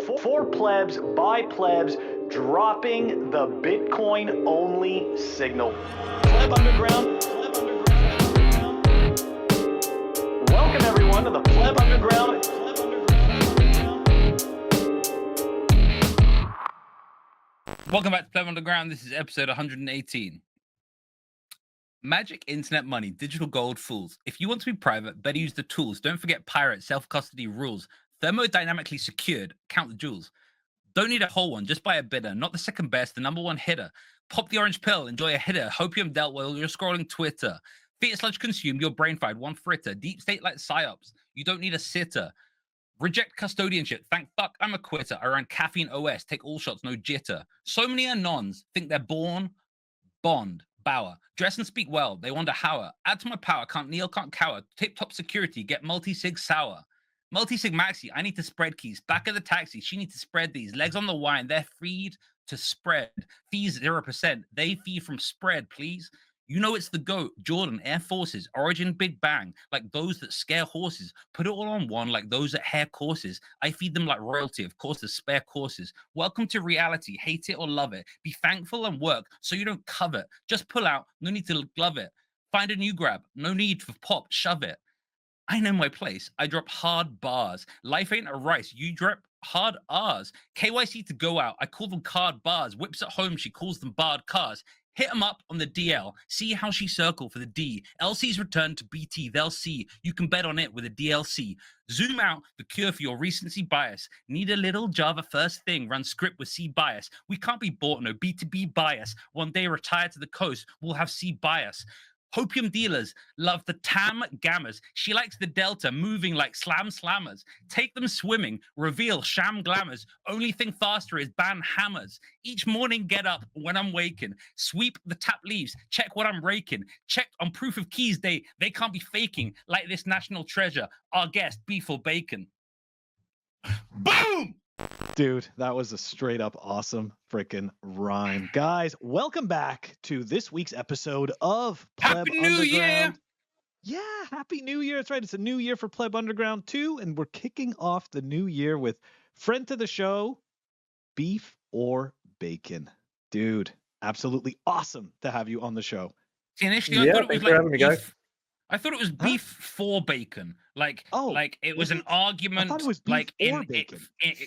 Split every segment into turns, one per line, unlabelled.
For plebs, by plebs, dropping the Bitcoin only signal. Pleb Underground. Welcome everyone to the Pleb Underground.
Welcome back to Pleb Underground. This is episode 118. Magic, internet money, digital gold, fools. If you want to be private, better use the tools. Don't forget pirate, self-custody rules. Thermodynamically secured, count the jewels. Don't need a whole one, just buy a bidder. Not the second best, the number one hitter. Pop the orange pill, enjoy a hitter. Hopium dealt while you're scrolling Twitter. Fiat sludge consumed, your brain fried, one fritter. Deep state like psyops. You don't need a sitter. Reject custodianship. Thank fuck, I'm a quitter. I run caffeine OS. Take all shots, no jitter. So many anons think they're born. Bond. Bauer. Dress and speak well. They wonder how. Add to my power. Can't kneel, can't cower. Tip top security. Get multisig sour. Multisig maxi. I need to spread keys. Back of the taxi. She needs to spread these. Legs on the wine. They're freed to spread. Fees 0%. They fee from spread, please. You know it's the GOAT, Jordan, Air Forces, Origin, Big Bang, like those that scare horses. Put it all on one, like those that hair courses. I feed them like royalty, of course, there's spare courses. Welcome to reality, hate it or love it. Be thankful and work so you don't covet. Just pull out, no need to glove it. Find a new grab, no need for pop, shove it. I know my place, I drop hard bars. Life ain't a rice, you drop hard R's. KYC to go out, I call them card bars. Whips at home, she calls them barred cars. Hit them up on the DL. See how she circle for the D. LC's return to BT. They'll see. You can bet on it with a DLC. Zoom out the cure for your recency bias. Need a little Java first thing. Run script with C bias. We can't be bought, no B2B bias. One day retire to the coast. We'll have C bias. Hopium dealers love the TAM gammas. She likes the Delta moving like slam slammers. Take them swimming, reveal sham glamours. Only thing faster is ban hammers. Each morning get up when I'm waking. Sweep the tap leaves, check what I'm raking. Check on proof of keys day. They can't be faking like this national treasure. Our guest, BeefOrBacon. Boom!
Dude, that was a straight up awesome freaking rhyme. Guys, welcome back to this week's episode of Pleb
Happy New
Underground.
Year!
Yeah, Happy New Year. That's right. It's a new year for Pleb Underground too, and we're kicking off the new year with friend to the show, Beef or Bacon. Dude, absolutely awesome to have you on the show.
See, initially, I thought it was
thanks for having me, guys.
I thought it was beef for bacon, like it was an
I
argument.
thought it was beef
like
or bacon.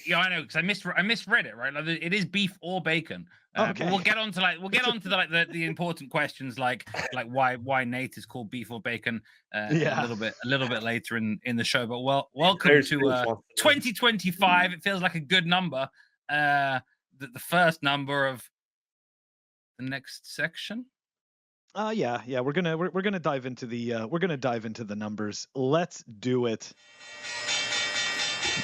Yeah, I know because I misread it, right? Like it is beef or bacon.
Okay.
But we'll get on to the important questions like why Nate is called beef or bacon a little bit later in the show. But welcome to 2025. It feels like a good number. The first number of the next section.
Yeah, we're gonna dive into the numbers. Let's do it.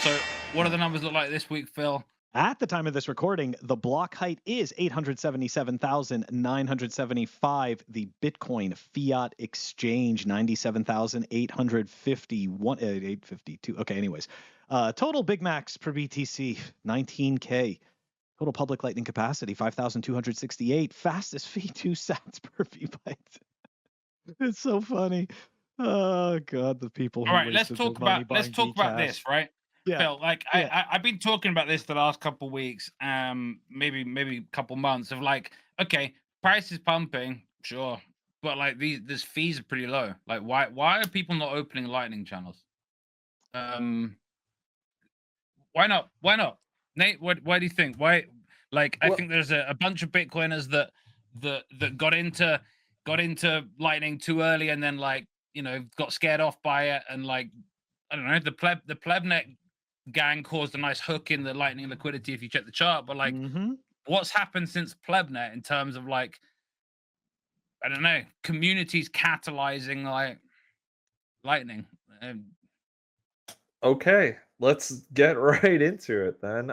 So, what do the numbers look like this week, Phil?
At the time of this recording, the block height is 877,975. The Bitcoin fiat exchange 97,851, 852. Okay, anyways, total Big Macs per BTC 19K. Total public lightning capacity, 5,268. Fastest fee, 2 sats per VByte. It's so funny. Oh God, the people.
All right, let's talk about this, right?
Yeah.
Phil, I've been talking about this the last couple of weeks, maybe a couple months of like, okay, price is pumping, sure, but like these fees are pretty low. Like, why are people not opening lightning channels? Why not? Nate, why do you think? Why? Like, I think there's a bunch of Bitcoiners that got into Lightning too early, and then got scared off by it, and I don't know, the plebnet gang caused a nice hook in the Lightning liquidity if you check the chart. But what's happened since plebnet in terms of I don't know, communities catalyzing Lightning?
Okay, let's get right into it then.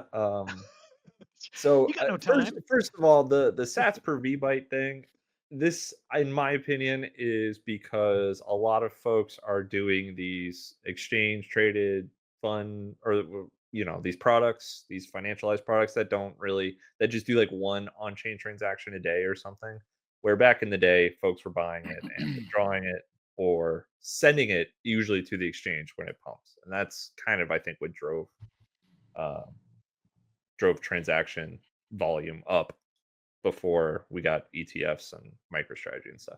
So
You got no time.
First of all, the sats per VByte thing, this, in my opinion, is because a lot of folks are doing these exchange traded fund, or these products, these financialized products that just do like one on-chain transaction a day or something. Where back in the day, folks were buying it and withdrawing it or sending it usually to the exchange when it pumps, and that's kind of, I think, what drove drove transaction volume up before we got ETFs and MicroStrategy and stuff.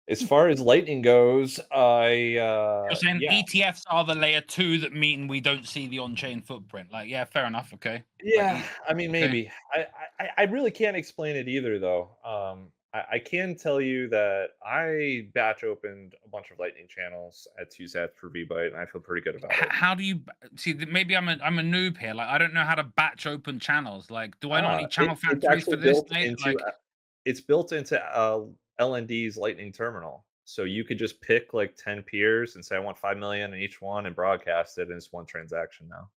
As far as Lightning goes,
You're saying
yeah.
ETFs are the layer 2 that mean we don't see the on-chain footprint. Like, yeah, fair enough. Okay.
Yeah,
Like,
I mean, maybe. I really can't explain it either, though. I can tell you that I batch opened a bunch of Lightning channels at 2 sats per VByte, and I feel pretty good about it.
how do you see? Maybe I'm a noob here. Like, I don't know how to batch open channels. Like, do I not need channel factories for this?
It's built into LND's Lightning terminal. So you could just pick like 10 peers and say, I want 5 million in each one and broadcast it, and it's one transaction now.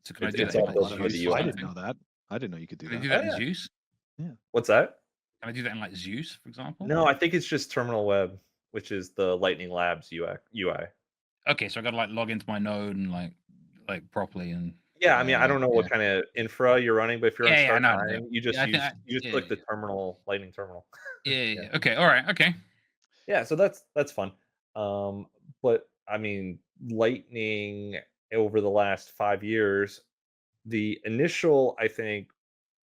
So can I
It's-
do
it's
that?
all
in,
built
like,
with
Zeus
the
or
I
UI.
didn't
something?
know that. I didn't know you could do
Can I
that.
do that
Oh,
in
yeah.
Zeus?
What's that?
Can I do that in like Zeus, for example?
No, I think it's just Terminal Web, which is the Lightning Labs UI.
Okay, so I gotta like log into my node and like properly and.
Yeah, I mean, I don't know what
yeah.
kind of infra you're running, but if you're on
Yeah, I
start
know how to do
9,
it.
you just
Yeah, I think
you just click the terminal, Lightning terminal.
Yeah. Okay. All right. Okay.
Yeah, so that's fun. But I mean, Lightning over the last 5 years, the initial, I think,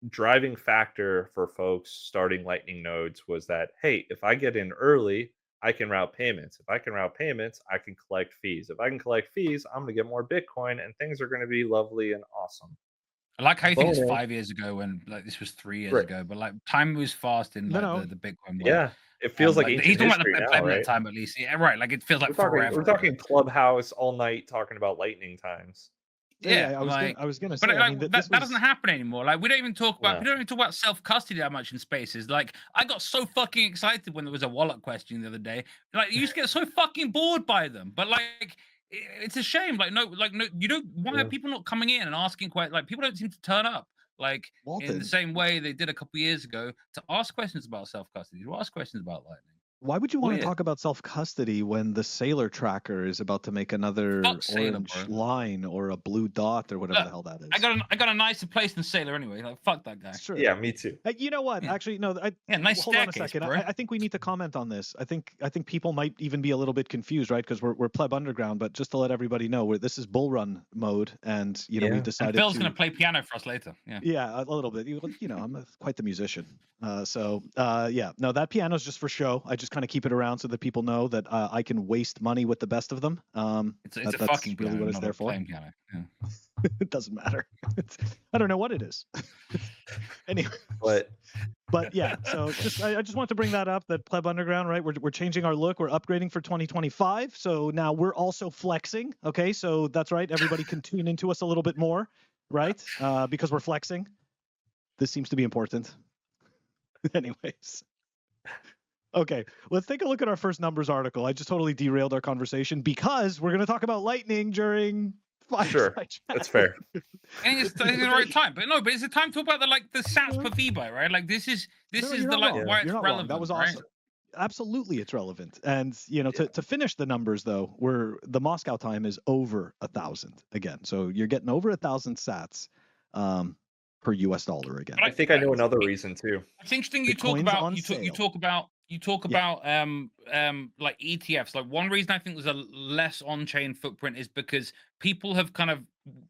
driving factor for folks starting Lightning nodes was that, hey, if I get in early, I can route payments. If I can route payments, I can collect fees. If I can collect fees, I'm going to get more Bitcoin, and things are going to be lovely and awesome.
I like how you think it's
Bonus.
5 years ago when like this was 3 years
Right.
ago, but like time moves fast in like
No.
the Bitcoin world.
Yeah, it feels like
he's
ancient
talking about
history
the
now,
Pleb
right?
time at least. Yeah, right. Like it feels like forever.
We're talking Clubhouse all night talking about Lightning times.
Yeah,
I was gonna say.
but
I
like,
mean,
that doesn't happen anymore. Like we don't even talk about
No.
we don't even talk about self custody that much in spaces. Like I got so fucking excited when there was a wallet question the other day. Like you used to get so fucking bored by them. But like it's a shame. Like no, you don't. Why are people not coming in and asking like people don't seem to turn up like in the
Waltons,
same way they did a couple years ago to ask questions about self custody, to ask questions about Lightning.
why would you want to
Weird.
talk about self-custody when the Sailor Tracker is about to make another
Fuck Sailor,
orange
bro.
line or a blue dot or whatever
Look,
the hell that is?
I got a nicer place than Sailor anyway. Like fuck that guy.
Sure.
Yeah, me too.
You know what?
Yeah.
Actually, no.
Nice
hold on a
staircase,
second.
bro.
I think we need to comment on this. I think people might even be a little bit confused, right? Because we're Pleb Underground, but just to let everybody know, this is bull run mode, and we
And
decided.
Phil's
to...
gonna play piano for us later.
Yeah, a little bit. I'm quite the musician. Yeah. No, that piano's just for show. I just kind of keep it around so that people know that I can waste money with the best of them.
It's a fucking
really
piano,
what it's
not
there
a
for.
playing piano. Yeah.
It doesn't matter. I don't know what it is. Anyway, but yeah. So I just want to bring that up. That Pleb Underground, right? We're changing our look. We're upgrading for 2025. So now we're also flexing. Okay, so that's right. Everybody can tune into us a little bit more, right? Because we're flexing. This seems to be important. Anyways. Okay, let's take a look at our first numbers article. I just totally derailed our conversation because we're going to talk about Lightning during Fireside.
Sure, that's fair.
And it's the right time, but it's the time to talk about the sats per VByte, right? Like this is
No,
the
you're not
like
wrong.
why it's
You're not
relevant.
wrong. That was
right?
awesome. Absolutely, it's relevant. And to finish the numbers though, the Moscow time is over 1,000 again. So you're getting over 1,000 sats per US dollar again.
I think I know another reason too.
It's interesting you talk
Bitcoin's
about
on
you
sale.
talk about like ETFs. Like one reason I think there's a less on-chain footprint is because people have kind of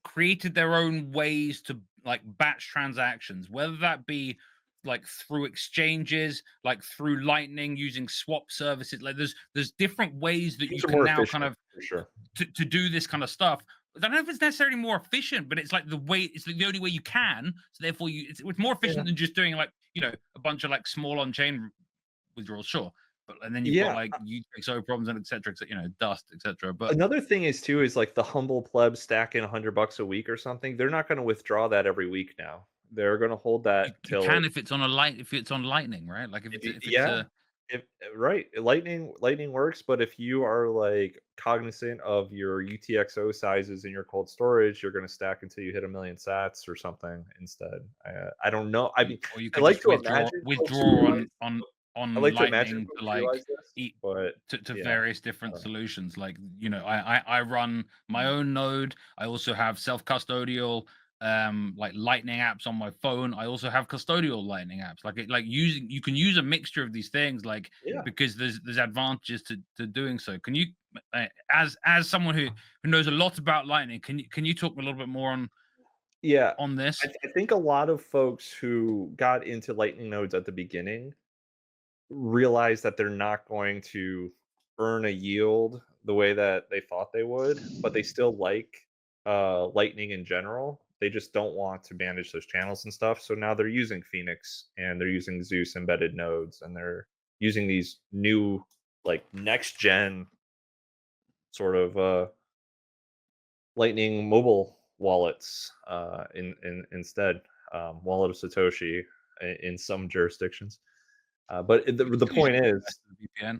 created their own ways to like batch transactions, whether that be like through exchanges, like through Lightning using swap services. Like there's different ways that you can now kind of
for sure
to do this kind of stuff. I don't know if it's necessarily more efficient, but it's like it's the only way you can. So therefore, it's more efficient than just doing like a bunch of like small on-chain withdrawals, sure. But and then you've got like UTXO problems and etc. Dust, etc. But
another thing is like the humble pleb stacking $100 a week or something. They're not going to withdraw that every week now. They're going to hold that
you can if it's on Lightning, right? Like
right. Lightning works, but if you are like cognizant of your UTXO sizes in your cold storage, you're going to stack until you hit 1 million sats or something instead. I don't know. I mean,
or you
I
could
like
just
to
withdraw on
I like to
Lightning
imagine
to like
but
various different solutions. Like I run my own node. I also have self-custodial like Lightning apps on my phone. I also have custodial Lightning apps. You can use a mixture of these things because there's advantages to doing so. Can you as someone who knows a lot about Lightning, can you talk a little bit more on
Yeah,
on this.
I think a lot of folks who got into Lightning nodes at the beginning realize that they're not going to earn a yield the way that they thought they would, but they still like Lightning in general. They just don't want to manage those channels and stuff. So now they're using Phoenix and they're using Zeus embedded nodes and they're using these new like next gen sort of Lightning mobile wallets instead. Wallet of Satoshi in some jurisdictions. But the point is,
VPN.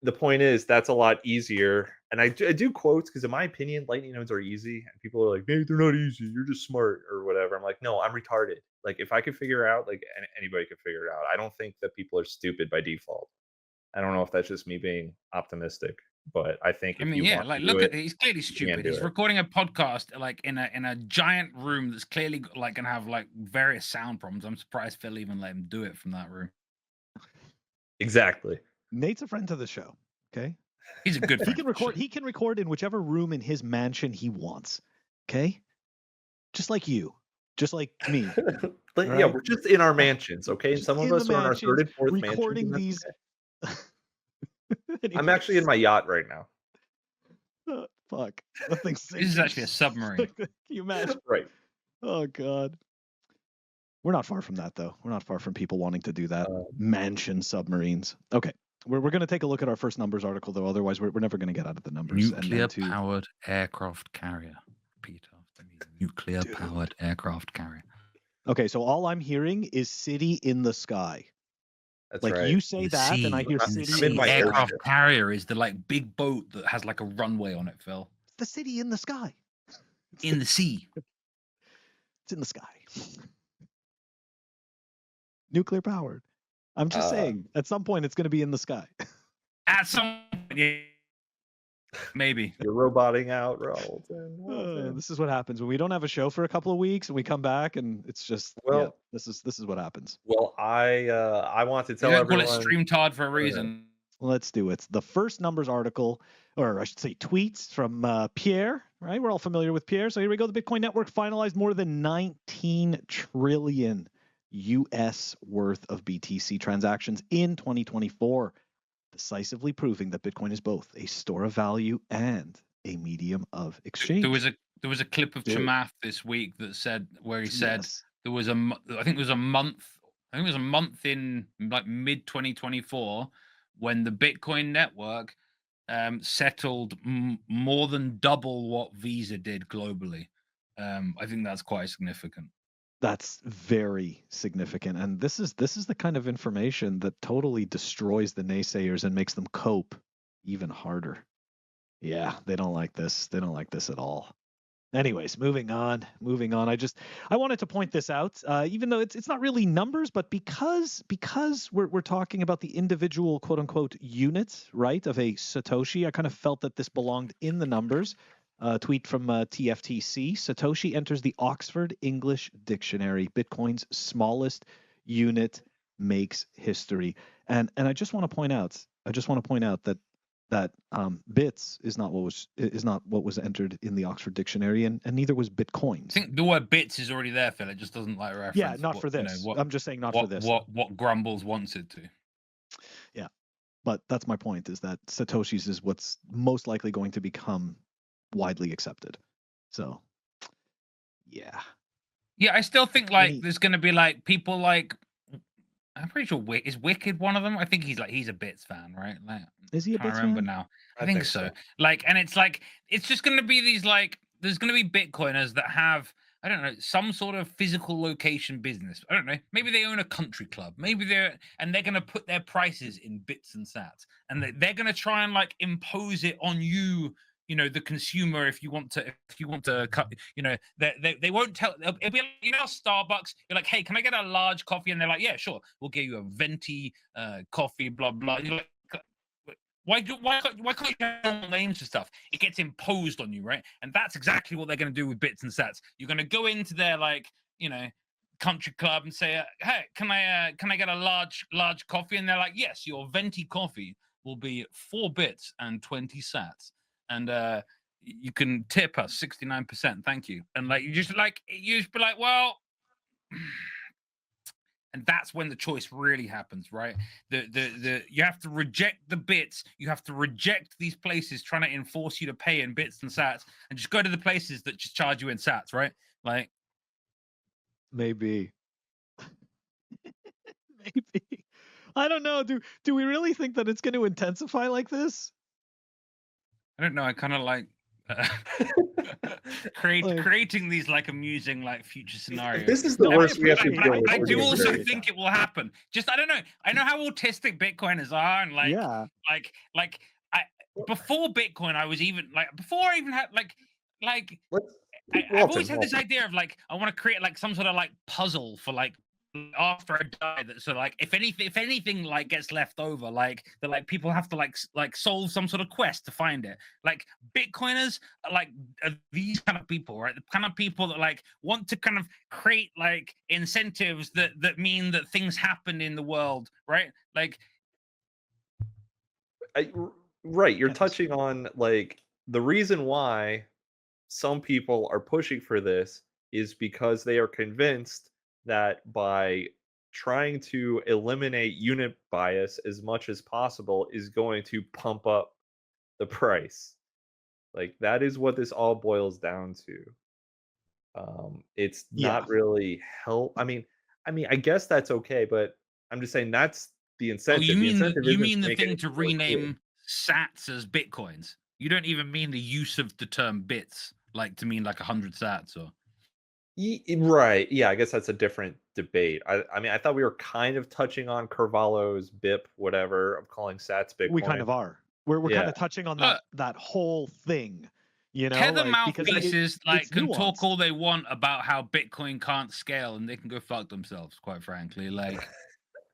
the point is that's a lot easier. And I do quotes because in my opinion, Lightning nodes are easy. And people are like, "Hey, they're not easy. You're just smart or whatever." I'm like, no, I'm retarded. Like if I could figure it out, like anybody could figure it out. I don't think that people are stupid by default. I don't know if that's just me being optimistic, but I think if you want
like
to do
look
it,
at he's clearly
can
stupid.
do
He's
it.
recording a podcast like in a giant room that's clearly like gonna have like various sound problems. I'm surprised Phil even let him do it from that room.
Exactly.
Nate's a friend to the show. Okay.
He's a good friend.
He can record in whichever room in his mansion he wants. Okay. Just like you. Just like me.
But yeah,
right?
we're just in our mansions, okay? And
Just
some of
in
us
the
are in our
mansions,
third and fourth
recording
mansions.
these.
I'm actually in my yacht right now.
Fuck. That thing's
This is actually a submarine.
Can you imagine?
Right.
Oh God. We're not far from that though. We're not far from people wanting to do that. Mansion submarines. Okay. We're going to take a look at our first numbers article though. Otherwise, we're never going to get out of the numbers.
Nuclear-powered aircraft carrier, Peter. Nuclear-powered aircraft carrier.
Okay, so all I'm hearing is city in the sky.
That's
like
right.
you say that, and I hear city
I'm in
in
my
the sky.
aircraft carrier is the like big boat that has like a runway on it, Phil.
It's the city in the sky.
In the sea.
It's in the sky. Nuclear powered. I'm just saying, at some point it's going to be in the sky.
At some point, yeah. Maybe.
You're roboting out, Walton.
This is what happens when we don't have a show for a couple of weeks and we come back and it's just this is what happens.
Well, I want to tell
You don't
everyone.
call it StreamTard for a reason.
Let's do it. The first numbers article, or I should say tweets from Pierre, right? We're all familiar with Pierre. So here we go. The Bitcoin network finalized more than 19 trillion US worth of BTC transactions in 2024, decisively proving that Bitcoin is both a store of value and a medium of exchange.
There was a clip of Chamath this week that said where he said there was I think it was a month in like mid 2024 when the Bitcoin network settled more than double what Visa did globally. I think that's quite significant.
That's very significant, and this is the kind of information that totally destroys the naysayers and makes them cope even harder. Yeah, they don't like this. They don't like this at all. Anyways, moving on. I wanted to point this out, even though it's not really numbers, but because we're talking about the individual quote unquote units, right, of a Satoshi, I kind of felt that this belonged in the numbers. Tweet from TFTC. Satoshi enters the Oxford English Dictionary. Bitcoin's smallest unit makes history. And I just want to point out that bits is not what was entered in the Oxford Dictionary, and neither was Bitcoin.
I think the word bits is already there, Phil. It just doesn't like reference.
Yeah, not for this. I'm just saying not for this.
What Grumbles wants it to.
Yeah, but that's my point, is that Satoshi's is what's most likely going to become widely accepted. So, yeah.
Yeah, I still think like there's going to be like people like, I'm pretty sure is Wicked one of them. I think he's a Bits fan, right? Like,
is he a Bits fan?
I remember now. I think so. Like, and it's like it's just going to be these like there's going to be Bitcoiners that have, I don't know, some sort of physical location business. I don't know. Maybe they own a country club. Maybe they're going to put their prices in bits and sats, and they're going to try and like impose it on you. You know, the consumer, if you want to cut, you know, they won't tell. It'll be like, you know, Starbucks. You're like, hey, can I get a large coffee? And they're like, yeah, sure, we'll give you a venti coffee, blah blah. You're like, why can't you have names and stuff? It gets imposed on you, right? And that's exactly what they're going to do with bits and sats. You're going to go into their like, you know, country club and say, hey, can I get a large coffee? And they're like, yes, your venti coffee will be 4 bits and 20 sats. And you can tip us 69%. Thank you. And like you just be like, well, and that's when the choice really happens, right? You have to reject the bits. You have to reject these places trying to enforce you to pay in bits and sats, and just go to the places that just charge you in sats, right? Like
maybe. Maybe. I don't know. Do we really think that it's going to intensify like this?
I don't know. I kind of like creating these like amusing like future scenarios.
This is the worst we have to deal with.
I do also think it will happen. Just I don't know. I know how autistic Bitcoiners are, and like before Bitcoin, I was even like before I even had I've always had this idea of like I want to create like some sort of like puzzle for like after I die, that so like if anything like gets left over, like that like people have to like solve some sort of quest to find it. Like Bitcoiners are these kind of people, right? The kind of people that like want to kind of create like incentives that mean that things happen in the world, right? Like
right, you're touching on like the reason why some people are pushing for this is because they are convinced that by trying to eliminate unit bias as much as possible is going to pump up the price. Like that is what this all boils down to. It's not really help. I mean, I guess that's okay, but I'm just saying that's the incentive.
Oh, you mean
the
thing to rename sats as bitcoins? You don't even mean the use of the term bits, like to mean like 100 sats or.
Right. Yeah, I guess that's a different debate. I mean, I thought we were kind of touching on Carvalho's BIP, whatever, of calling sats Bitcoin.
We kind of are. We're kind of touching on that whole thing. You know,
Tether
like,
mouthpieces
it's
can
nuanced.
talk all they want about how Bitcoin can't scale, and they can go fuck themselves, quite frankly. Like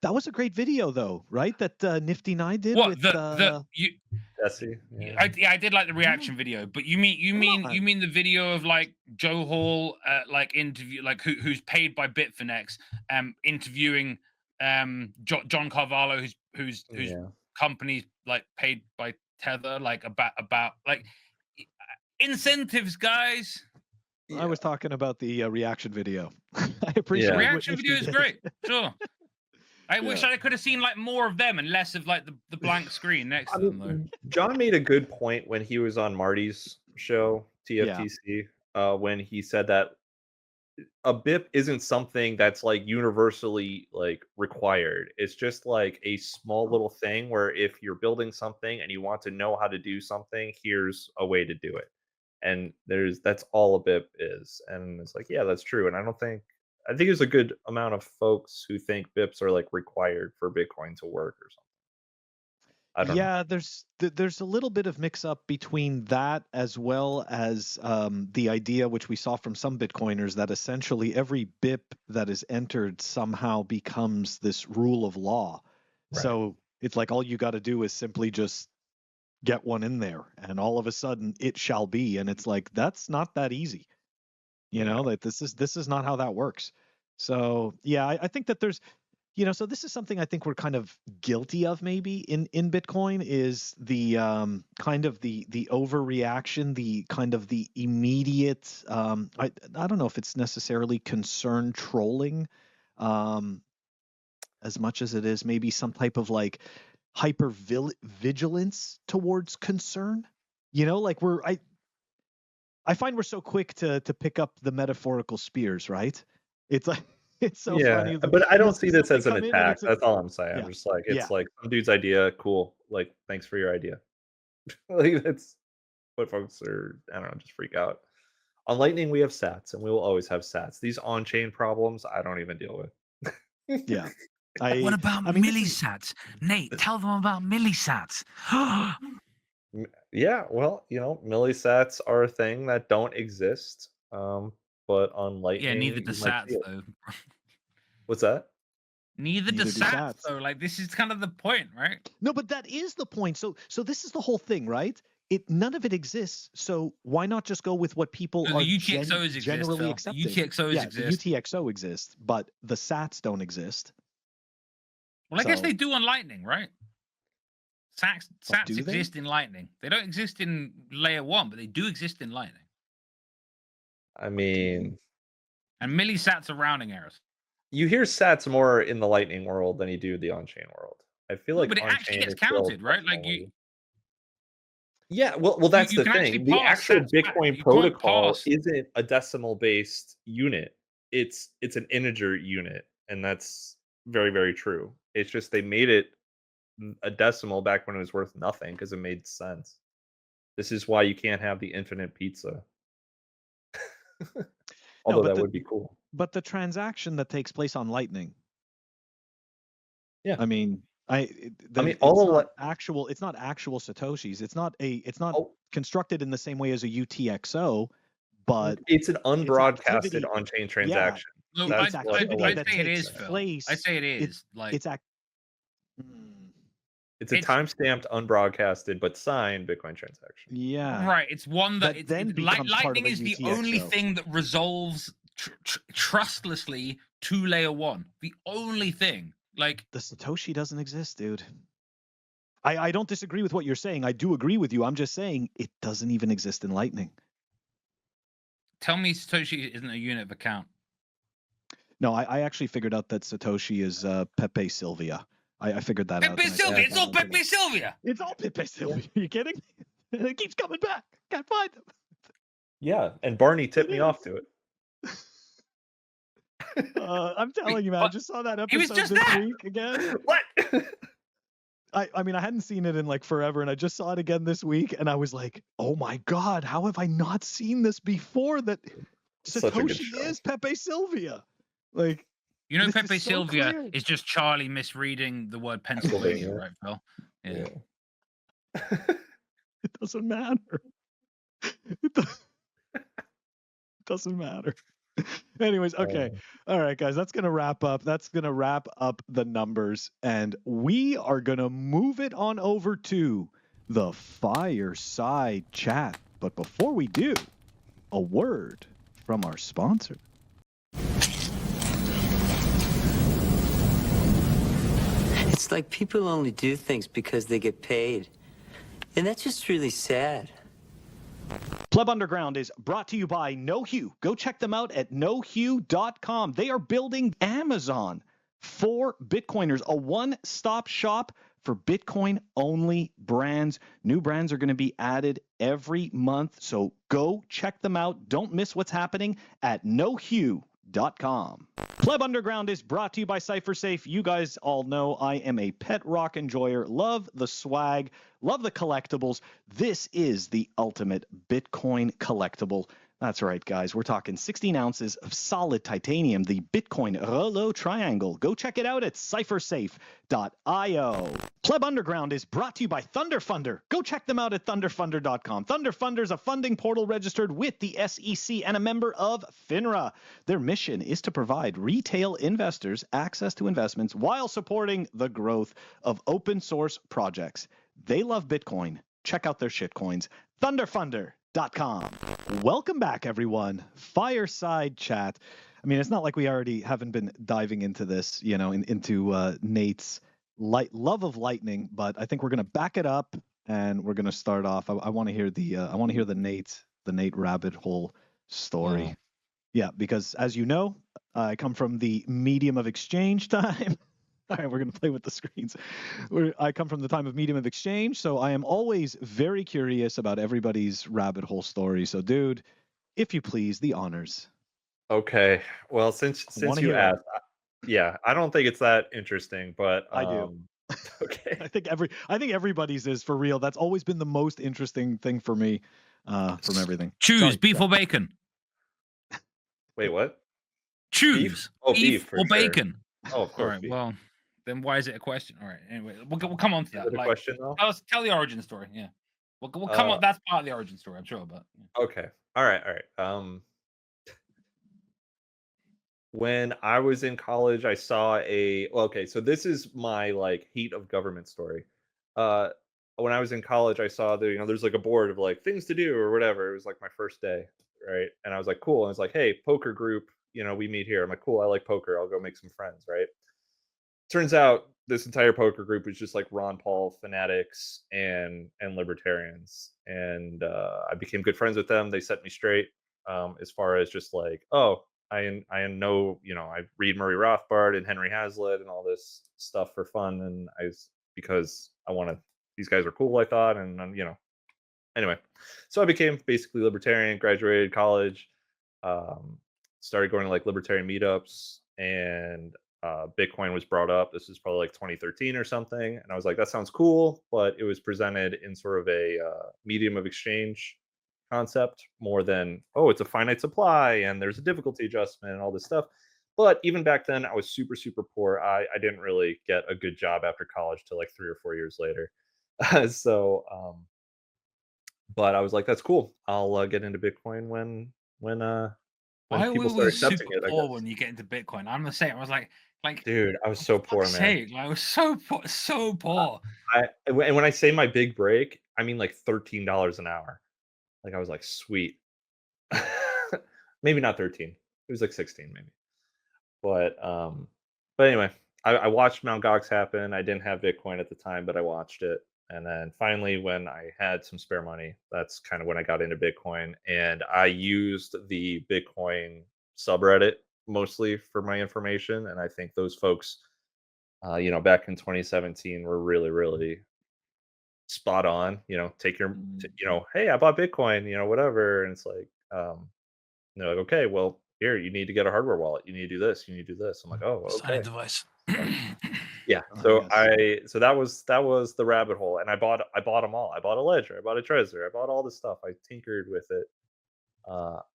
that was a great video, though, right? That Nifty Nye did.
What
with,
Jesse?
I did like the reaction video, but you mean the video of like Joe Hall, like interview, like who's paid by Bitfinex, interviewing John Carvalho, whose company's like paid by Tether, like about like incentives, guys.
I was talking about the reaction video. I appreciate
the reaction video is great. Sure. I wish I could have seen like more of them and less of like the blank screen next to them though.
John made a good point when he was on Marty's show, TFTC, when he said that a BIP isn't something that's like universally like required. It's just like a small little thing where if you're building something and you want to know how to do something, here's a way to do it. And that's all a BIP is. And it's like, yeah, that's true. And I think there's a good amount of folks who think BIPs are like required for Bitcoin to work or something. I don't know.
There's a little bit of mix up between that as well as the idea, which we saw from some Bitcoiners, that essentially every BIP that is entered somehow becomes this rule of law. Right. So it's like all you got to do is simply just get one in there, and all of a sudden it shall be. And it's like that's not that easy. You know, like this is not how that works. So yeah, I think that there's, you know, so this is something I think we're kind of guilty of maybe in Bitcoin is the kind of the overreaction, the kind of the immediate, I don't know if it's necessarily concern trolling, as much as it is maybe some type of like hyper vigilance towards concern. You know, like I find we're so quick to pick up the metaphorical spears, right? It's like it's so funny.
But I don't see this as an attack. That's all I'm saying. I'm just like it's like some dude's idea, cool. Like thanks for your idea. Like that's what folks are. I don't know, just freak out. On Lightning, we have sats, and we will always have sats. These on-chain problems, I don't even deal with.
Yeah.
What about millisats? Nate, tell them about millisats.
Yeah, well, you know, millisats are a thing that don't exist. But on Lightning,
yeah, neither do sats though.
What's that?
Neither do sats though. Like this is kind of the point, right?
No, but that is the point. So this is the whole thing, right? None of it exists. So why not just go with what people are generally accepting?
UTXOs exist.
The UTXO exists, but the sats don't exist.
Well, I guess they do on Lightning, right? Sats
do they?
exist in Lightning. They don't exist in layer 1, but they do exist in Lightning.
I mean,
And millisats are rounding errors.
you hear sats more in the Lightning world than you do the on-chain world. I feel
No,
like
but it actually
on-chain
gets
is still
counted, right? Like
personally- Yeah, well, that's
you
the
can actually
thing. The
pass
actual
sats back.
Bitcoin
You can't
protocol
pass-
isn't a decimal-based unit. It's an integer unit, and that's very, very true. It's just they made it a decimal back when it was worth nothing because it made sense. This is why you can't have the infinite pizza. Although that would be cool.
But the transaction that takes place on Lightning.
Yeah.
I mean, it's not actual satoshis. It's not constructed in the same way as a UTXO, but
it's an unbroadcasted
activity-
on-chain transaction.
No,
It's
I'd
activity that
say it
takes
is, Phil.
place.
I say it is.
It's a timestamped, unbroadcasted, but signed Bitcoin transaction.
Yeah.
Right. It's one that
then becomes part of
Lightning
a
is the
UTXO.
only thing that resolves trustlessly to layer 1. The only thing. Like
the Satoshi doesn't exist, dude. I don't disagree with what you're saying. I do agree with you. I'm just saying it doesn't even exist in Lightning.
Tell me Satoshi isn't a unit of account.
No, I actually figured out that Satoshi is Pepe Sylvia. I figured that out.
Pepe Sylvia. It's all Pepe Sylvia.
It's all Pepe Sylvia. Are you kidding me? It keeps coming back. Can't find them.
Yeah, and Barney tipped me off to it.
I'm telling you, man. I just saw that episode this week again.
What?
I mean, I hadn't seen it in like forever, and I just saw it again this week, and I was like, oh my God, how have I not seen this before? That Satoshi is Pepe Sylvia. Like,
you know, Pepe Sylvia is just Charlie misreading the word Pennsylvania, right, Phil? Yeah.
It doesn't matter. It doesn't matter. Anyways, okay. All right, guys, that's going to wrap up. That's going to wrap up the numbers. And we are going to move it on over to the Fireside chat. But before we do, a word from our sponsor.
It's like people only do things because they get paid. And that's just really sad.
Pleb Underground is brought to you by KnowHue. Go check them out at knowhue.com. They are building Amazon for Bitcoiners, a one-stop shop for Bitcoin-only brands. New brands are going to be added every month, so go check them out. Don't miss what's happening at knowhue.com. Pleb Underground is brought to you by CypherSafe. You guys all know I am a pet rock enjoyer. Love the swag, love the collectibles. This is the ultimate Bitcoin collectible. That's right, guys. We're talking 16 ounces of solid titanium, the Bitcoin Rolo Triangle. Go check it out at cyphersafe.io. Pleb Underground is brought to you by Thunderfunder. Go check them out at thunderfunder.com. Thunderfunder is a funding portal registered with the SEC and a member of FINRA. Their mission is to provide retail investors access to investments while supporting the growth of open source projects. They love Bitcoin. Check out their shitcoins. Thunderfunder.com. Welcome back, everyone. Fireside chat. I mean, it's not like we already haven't been diving into this, you know, into Nate's love of Lightning, but I think we're going to back it up and we're going to start off. I want to hear the Nate rabbit hole story. Yeah, because as you know, I come from the medium of exchange time. All right, we're going to play with the screens. I come from the time of medium of exchange, so I am always very curious about everybody's rabbit hole story. So, dude, if you please, the honors.
Okay. Well, since you asked, yeah, I don't think it's that interesting, but
I do.
Okay.
I think everybody's is for real. That's always been the most interesting thing for me from everything.
Choose beef or bacon.
Wait, what?
Choose
beef? Oh, beef
or bacon.
Oh, of course.
All right.
Beef.
Well, then why is it a question? All right. Anyway, we'll come on to that.
Is it a question though?
Tell the origin story. Yeah. We'll come on. That's part of the origin story, I'm sure. But
yeah. Okay. All right. When I was in college, I saw so this is my like heat of government story. When I was in college, I saw there's like a board of like things to do or whatever. It was like my first day, right? And I was like, cool. And it's like, hey, poker group, we meet here. I'm like, cool, I like poker. I'll go make some friends, right? Turns out this entire poker group was just like Ron Paul fanatics and libertarians, and I became good friends with them. They set me straight as far as just like, oh, I know, you know, I read Murray Rothbard and Henry Hazlitt and all this stuff for fun, and because I wanted, these guys are cool, I thought, and you know, anyway, so I became basically libertarian, graduated college, started going to like libertarian meetups, and Bitcoin was brought up. This is probably like 2013 or something, and I was like, that sounds cool, but it was presented in sort of a medium of exchange concept more than, oh, it's a finite supply and there's a difficulty adjustment and all this stuff. But even back then, I was super, super poor. I didn't really get a good job after college till like 3 or 4 years later. So, but I was like, that's cool. I'll get into Bitcoin when
Why
people
were
start
we
accepting
super
it, I
poor
guess.
when you get into Bitcoin? I'm gonna say, I was like,
Dude, I was
for
so poor,
fuck's
man.
sake, like, I was so poor, so poor.
And when I say my big break, I mean like $13 an hour. Like I was like, sweet. Maybe not 13. It was like 16 maybe. But anyway, I watched Mt. Gox happen. I didn't have Bitcoin at the time, but I watched it. And then finally, when I had some spare money, that's kind of when I got into Bitcoin. And I used the Bitcoin subreddit mostly for my information. And I think those folks, you know, back in 2017 were really, really spot on. You know, take your, you know, hey, I bought Bitcoin, you know, whatever. And it's like, they're like, okay, well, here, you need to get a hardware wallet. You need to do this. You need to do this. I'm like, oh,
Signing
okay.
device.
Yeah.
Oh,
So
yes.
so that was the rabbit hole, and I bought them all. I bought a ledger. I bought a Trezor. I bought all this stuff. I tinkered with it.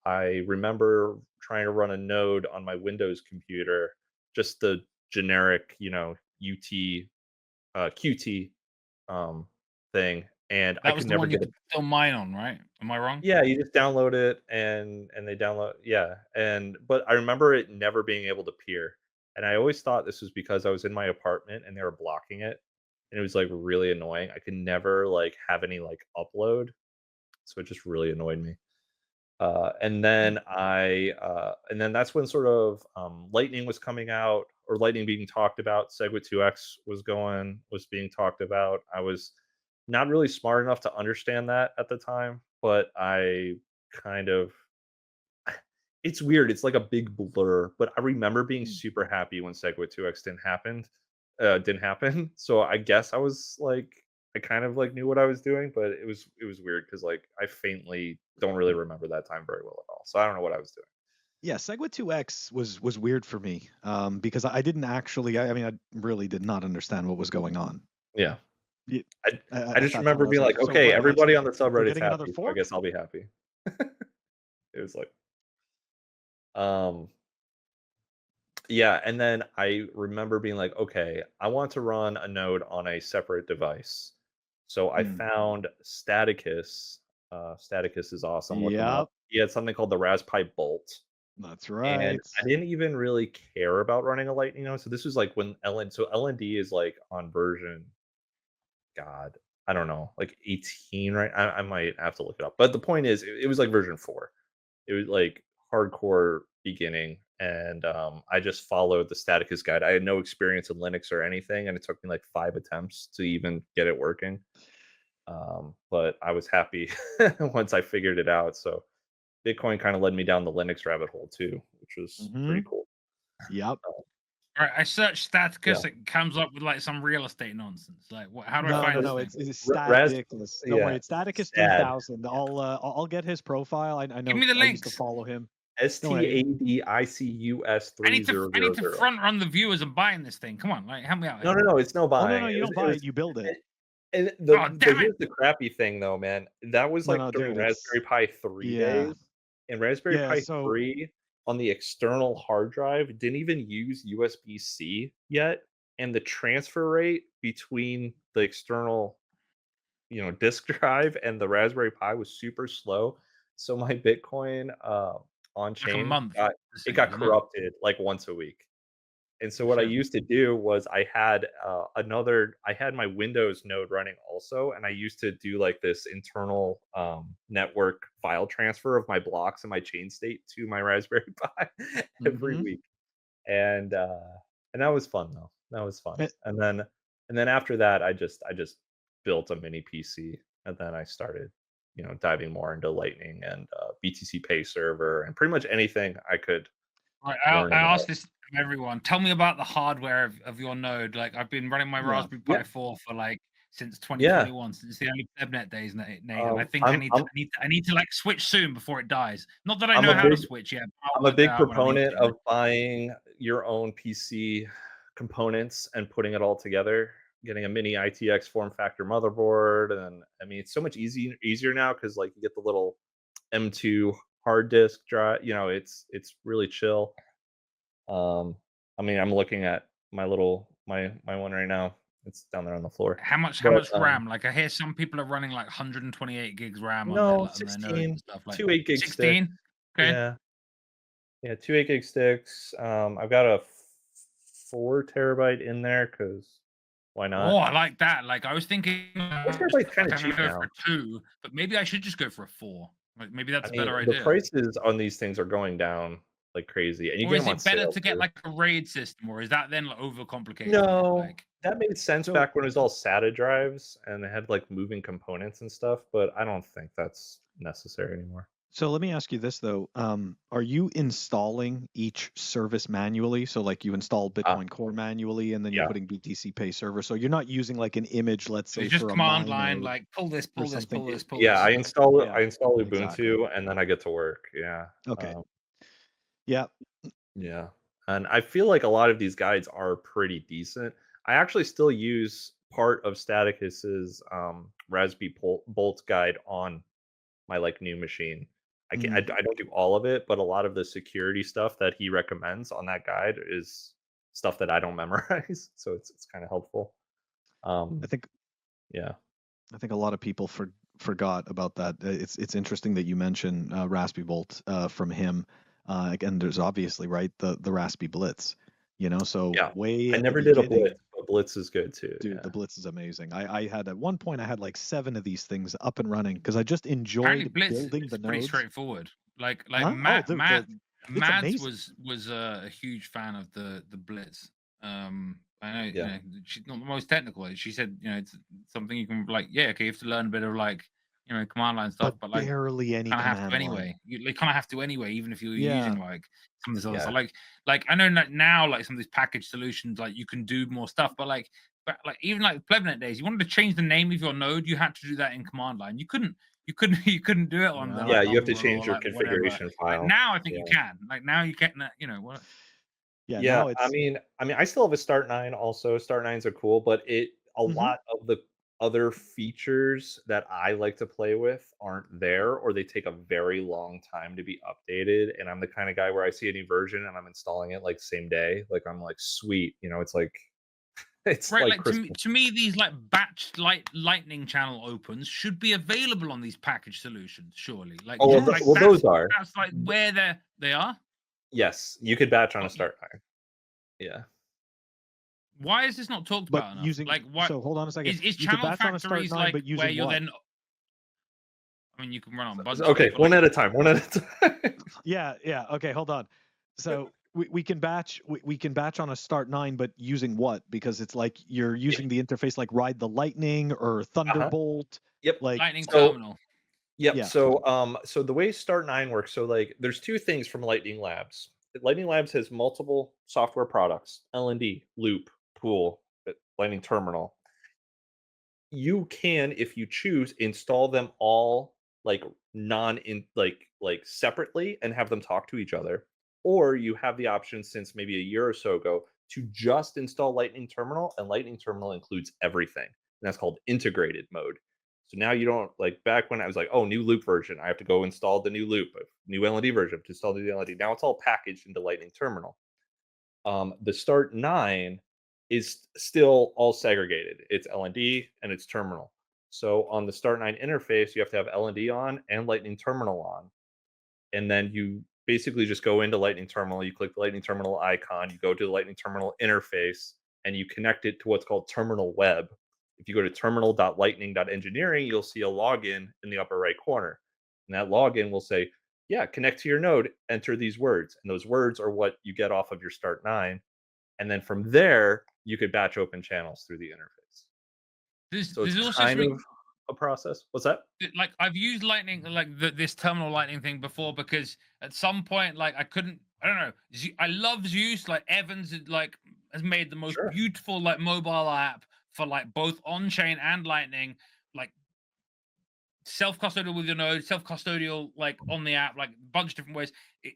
I remember trying to run a node on my Windows computer, just the generic, you know, QT thing, and I
That was
could
the
never
one you
get it.
could still mine on, right? Am I wrong?
Yeah, you just download it and they download, yeah. But I remember it never being able to peer. And I always thought this was because I was in my apartment and they were blocking it. And it was like really annoying. I could never like have any like upload. So it just really annoyed me. And then that's when sort of Lightning was coming out, or Lightning being talked about. Segwit 2x was being talked about. I was not really smart enough to understand that at the time, but I kind of, it's weird. It's like a big blur, but I remember being super happy when Segwit 2x didn't happen. So I guess I was like, I kind of like knew what I was doing, but it was weird because like I faintly don't really remember that time very well at all. So I don't know what I was doing.
Yeah, Segwit 2x was weird for me because I didn't actually. I mean, I really did not understand what was going on.
Yeah.
Yeah,
I just
at that
remember
time, I was
being like,
so
okay,
what,
everybody on the
we're
subreddit's
getting another
happy, so I
fork?
guess I'll be happy. It was like, yeah, and then I remember being like, okay, I want to run a node on a separate device. So I found Staticus. Staticus is awesome. Look him
Yep,
up. He had something called the Raspibolt.
that's
And
right.
I didn't even really care about running a Lightning node. So this was like when LND is like on version, God, I don't know, like 18, right? I might have to look it up. But the point is, it was like version 4. It was like hardcore beginning, and I just followed the Staticus guide. I had no experience in Linux or anything, and it took me like 5 attempts to even get it working. But I was happy once I figured it out. So Bitcoin kind of led me down the Linux rabbit hole too, which was pretty cool.
Yep.
Right, I searched Staticus.
Yeah.
It comes up with like some real estate nonsense. Like, what? How do I
No,
find
no,
this
no.
thing?
It's
Raz-
Staticus. Don't
yeah,
worry, it's Staticus
Stad.
3000. I'll get his profile. I know.
Give me the
I used to
links.
follow him.
STADICUS
I need to
3000.
front run the viewers and buying this thing. Come on, like help me out.
No, it's no
Oh
buying.
no, you don't buy it. You build it.
And
Oh, damn it.
here's the crappy thing though, man. That was like
No,
during
dude, it's
Raspberry Pi 3
yeah.
days. And Raspberry
Yeah,
Pi
so
3 on the external hard drive didn't even use USB-C yet. And the transfer rate between the external, you know, disk drive and the Raspberry Pi was super slow. So my Bitcoin on
like a
chain
month.
it got corrupted like once a week. And so what I
Shit.
used to do was I had my Windows node running also, and I used to do like this internal network file transfer of my blocks and my chain state to my Raspberry Pi every week, and that was fun though. That was fun.
Eh,
And then after that, I just built a mini PC, and then I started, diving more into Lightning and BTC Pay server and pretty much anything I could
Right,
learn
I
about.
asked this of everyone. Tell me about the hardware of your node. Like, I've been running my
Yeah.
Raspberry Pi 4 for like since 2021, since the early PlebNet days, Nate. And I think I need to like switch soon before it dies. Not that I know how to switch yet.
I'm a big proponent of buying your own PC components and putting it all together. Getting a mini ITX form factor motherboard, and I mean it's so much easier now because like you get the little M2 hard disk drive. It's really chill. I mean I'm looking at my one right now. It's down there on the floor.
How much RAM? Like I hear some people are running like 128 gigs RAM on their
16,
nodes and stuff. Like
2 8 gig
16.
sticks.
Okay.
Yeah, 2 8 gig sticks. I've got a 4 terabyte in there because why not?
Oh, I like that. Like I was thinking,
terabyte's kind of
I'm
cheap
gonna go
now.
for a 2, but maybe I should just go for a 4. Like maybe that's
I
a better
mean,
idea.
the prices on these things are going down like crazy, and you
Or
get
is
them on
it better
sale,
to get
too.
like a RAID system, or is that then like overcomplicated?
No,
Like,
that made sense back when it was all SATA drives and they had like moving components and stuff, but I don't think that's necessary anymore.
So let me ask you this though: are you installing each service manually? So like you install Bitcoin Core manually, and then you're putting BTC Pay server. So you're not using like an image, let's say,
it's just
for a
command
miner
line, like pull this, pull this,
something.
pull this, pull
Yeah,
this.
I install Ubuntu
exactly.
and then I get to work. Yeah.
Okay. Yeah.
Yeah. And I feel like a lot of these guides are pretty decent. I actually still use part of Staticus's Raspibolt guide on my like new machine. I don't do all of it, but a lot of the security stuff that he recommends on that guide is stuff that I don't memorize, so it's kind of helpful.
I think a lot of people forgot about that. It's interesting that you mentioned Raspibolt from him. Again, there's obviously the Raspi Blitz. So way
I
at
never
the
did a
beginning,
Blitz, but Blitz is good too.
dude. The Blitz is amazing. I had at one point I had like 7 of these things up and running because I just enjoyed building the
pretty
nodes.
straighthtly. Like Mads was a huge fan of the Blitz. I know, she's not the most technical. She said, it's something you can like, you have to learn a bit of like, command line stuff, but like
barely any
kind of have
command
to anyway.
line.
You kind of have to anyway, even if you're using like some of this other stuff. Like I know that now, like some of these package solutions, like you can do more stuff, but even like PlebNet days, you wanted to change the name of your node, you had to do that in command line. You couldn't do it on the
you have to change your configuration file.
Like, now I think you can. Like now you can, what?
Yeah.
I mean, I still have a Start 9 also. Start 9s are cool, but a lot of the other features that I like to play with aren't there, or they take a very long time to be updated. And I'm the kind of guy where I see a new version and I'm installing it like same day. Like I'm like, sweet, it's like it's
right.
like
to me, these like batch lightning channel opens should be available on these package solutions, surely. Like,
those are.
That's like where they are.
Yes, you could batch on a Start 9. Yeah.
Why is this not talked about enough?
Like, what? So hold on a second.
Is channel factories like where you're then? I mean, you can run on bunch.
Okay, one at a time.
Yeah. Okay, hold on. So we can batch. We can batch on a Start 9, but using what? Because it's like you're using the interface like Ride the Lightning or Thunderbolt.
Yep.
Like
Lightning terminal.
Yep. Yeah. So the way Start 9 works, so like there's 2 things from Lightning Labs. Lightning Labs has multiple software products: LND, Loop, Pool, Lightning Terminal. You can, if you choose, install them all like separately and have them talk to each other, or you have the option since maybe a year or so ago to just install Lightning Terminal, and Lightning Terminal includes everything, and that's called integrated mode. So now you don't, like back when I was like, oh, new Loop version, I have to go install the new Loop, new LND version to install the new LND. Now it's all packaged into Lightning Terminal. The Start 9 is still all segregated. It's LND and it's terminal. So on the Start 9 interface, you have to have LND on and Lightning Terminal on. And then you basically just go into Lightning Terminal, you click the Lightning Terminal icon, you go to the Lightning Terminal interface, and you connect it to what's called Terminal Web. If you go to terminal.lightning.engineering, you'll see a login in the upper right corner. And that login will say, connect to your node, enter these words. And those words are what you get off of your Start 9. and then from there you could batch open channels through the interface. So
There's
it's
also
kind
something
of a process. What's that?
like I've used Lightning, like this terminal Lightning thing before, because at some point, like I couldn't, I don't know. I love Zeus. Like Evans, like has made the most
Sure.
beautiful like mobile app for like both on chain and Lightning, like self-custodial with your node, self-custodial like on the app, like a bunch of different ways.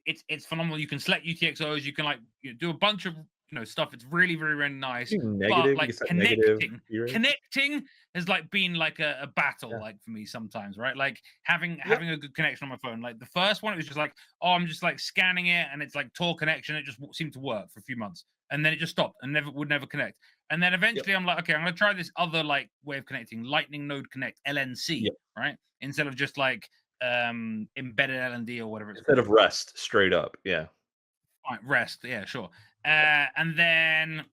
It's phenomenal. You can select UTXOs. You can like do a bunch of stuff. It's really, very, really nice.
Negative,
But like connecting has like been like a battle, like for me sometimes, right? Like having a good connection on my phone. Like the first one, it was just like, oh, I'm just like scanning it, and it's like Tor connection. It just seemed to work for a few months, and then it just stopped and would never connect. And then eventually, I'm like, okay, I'm gonna try this other like way of connecting, Lightning Node Connect (LNC), right? Instead of just like embedded LND or whatever.
Instead of REST, straight up, yeah.
Right, REST, yeah, sure. And then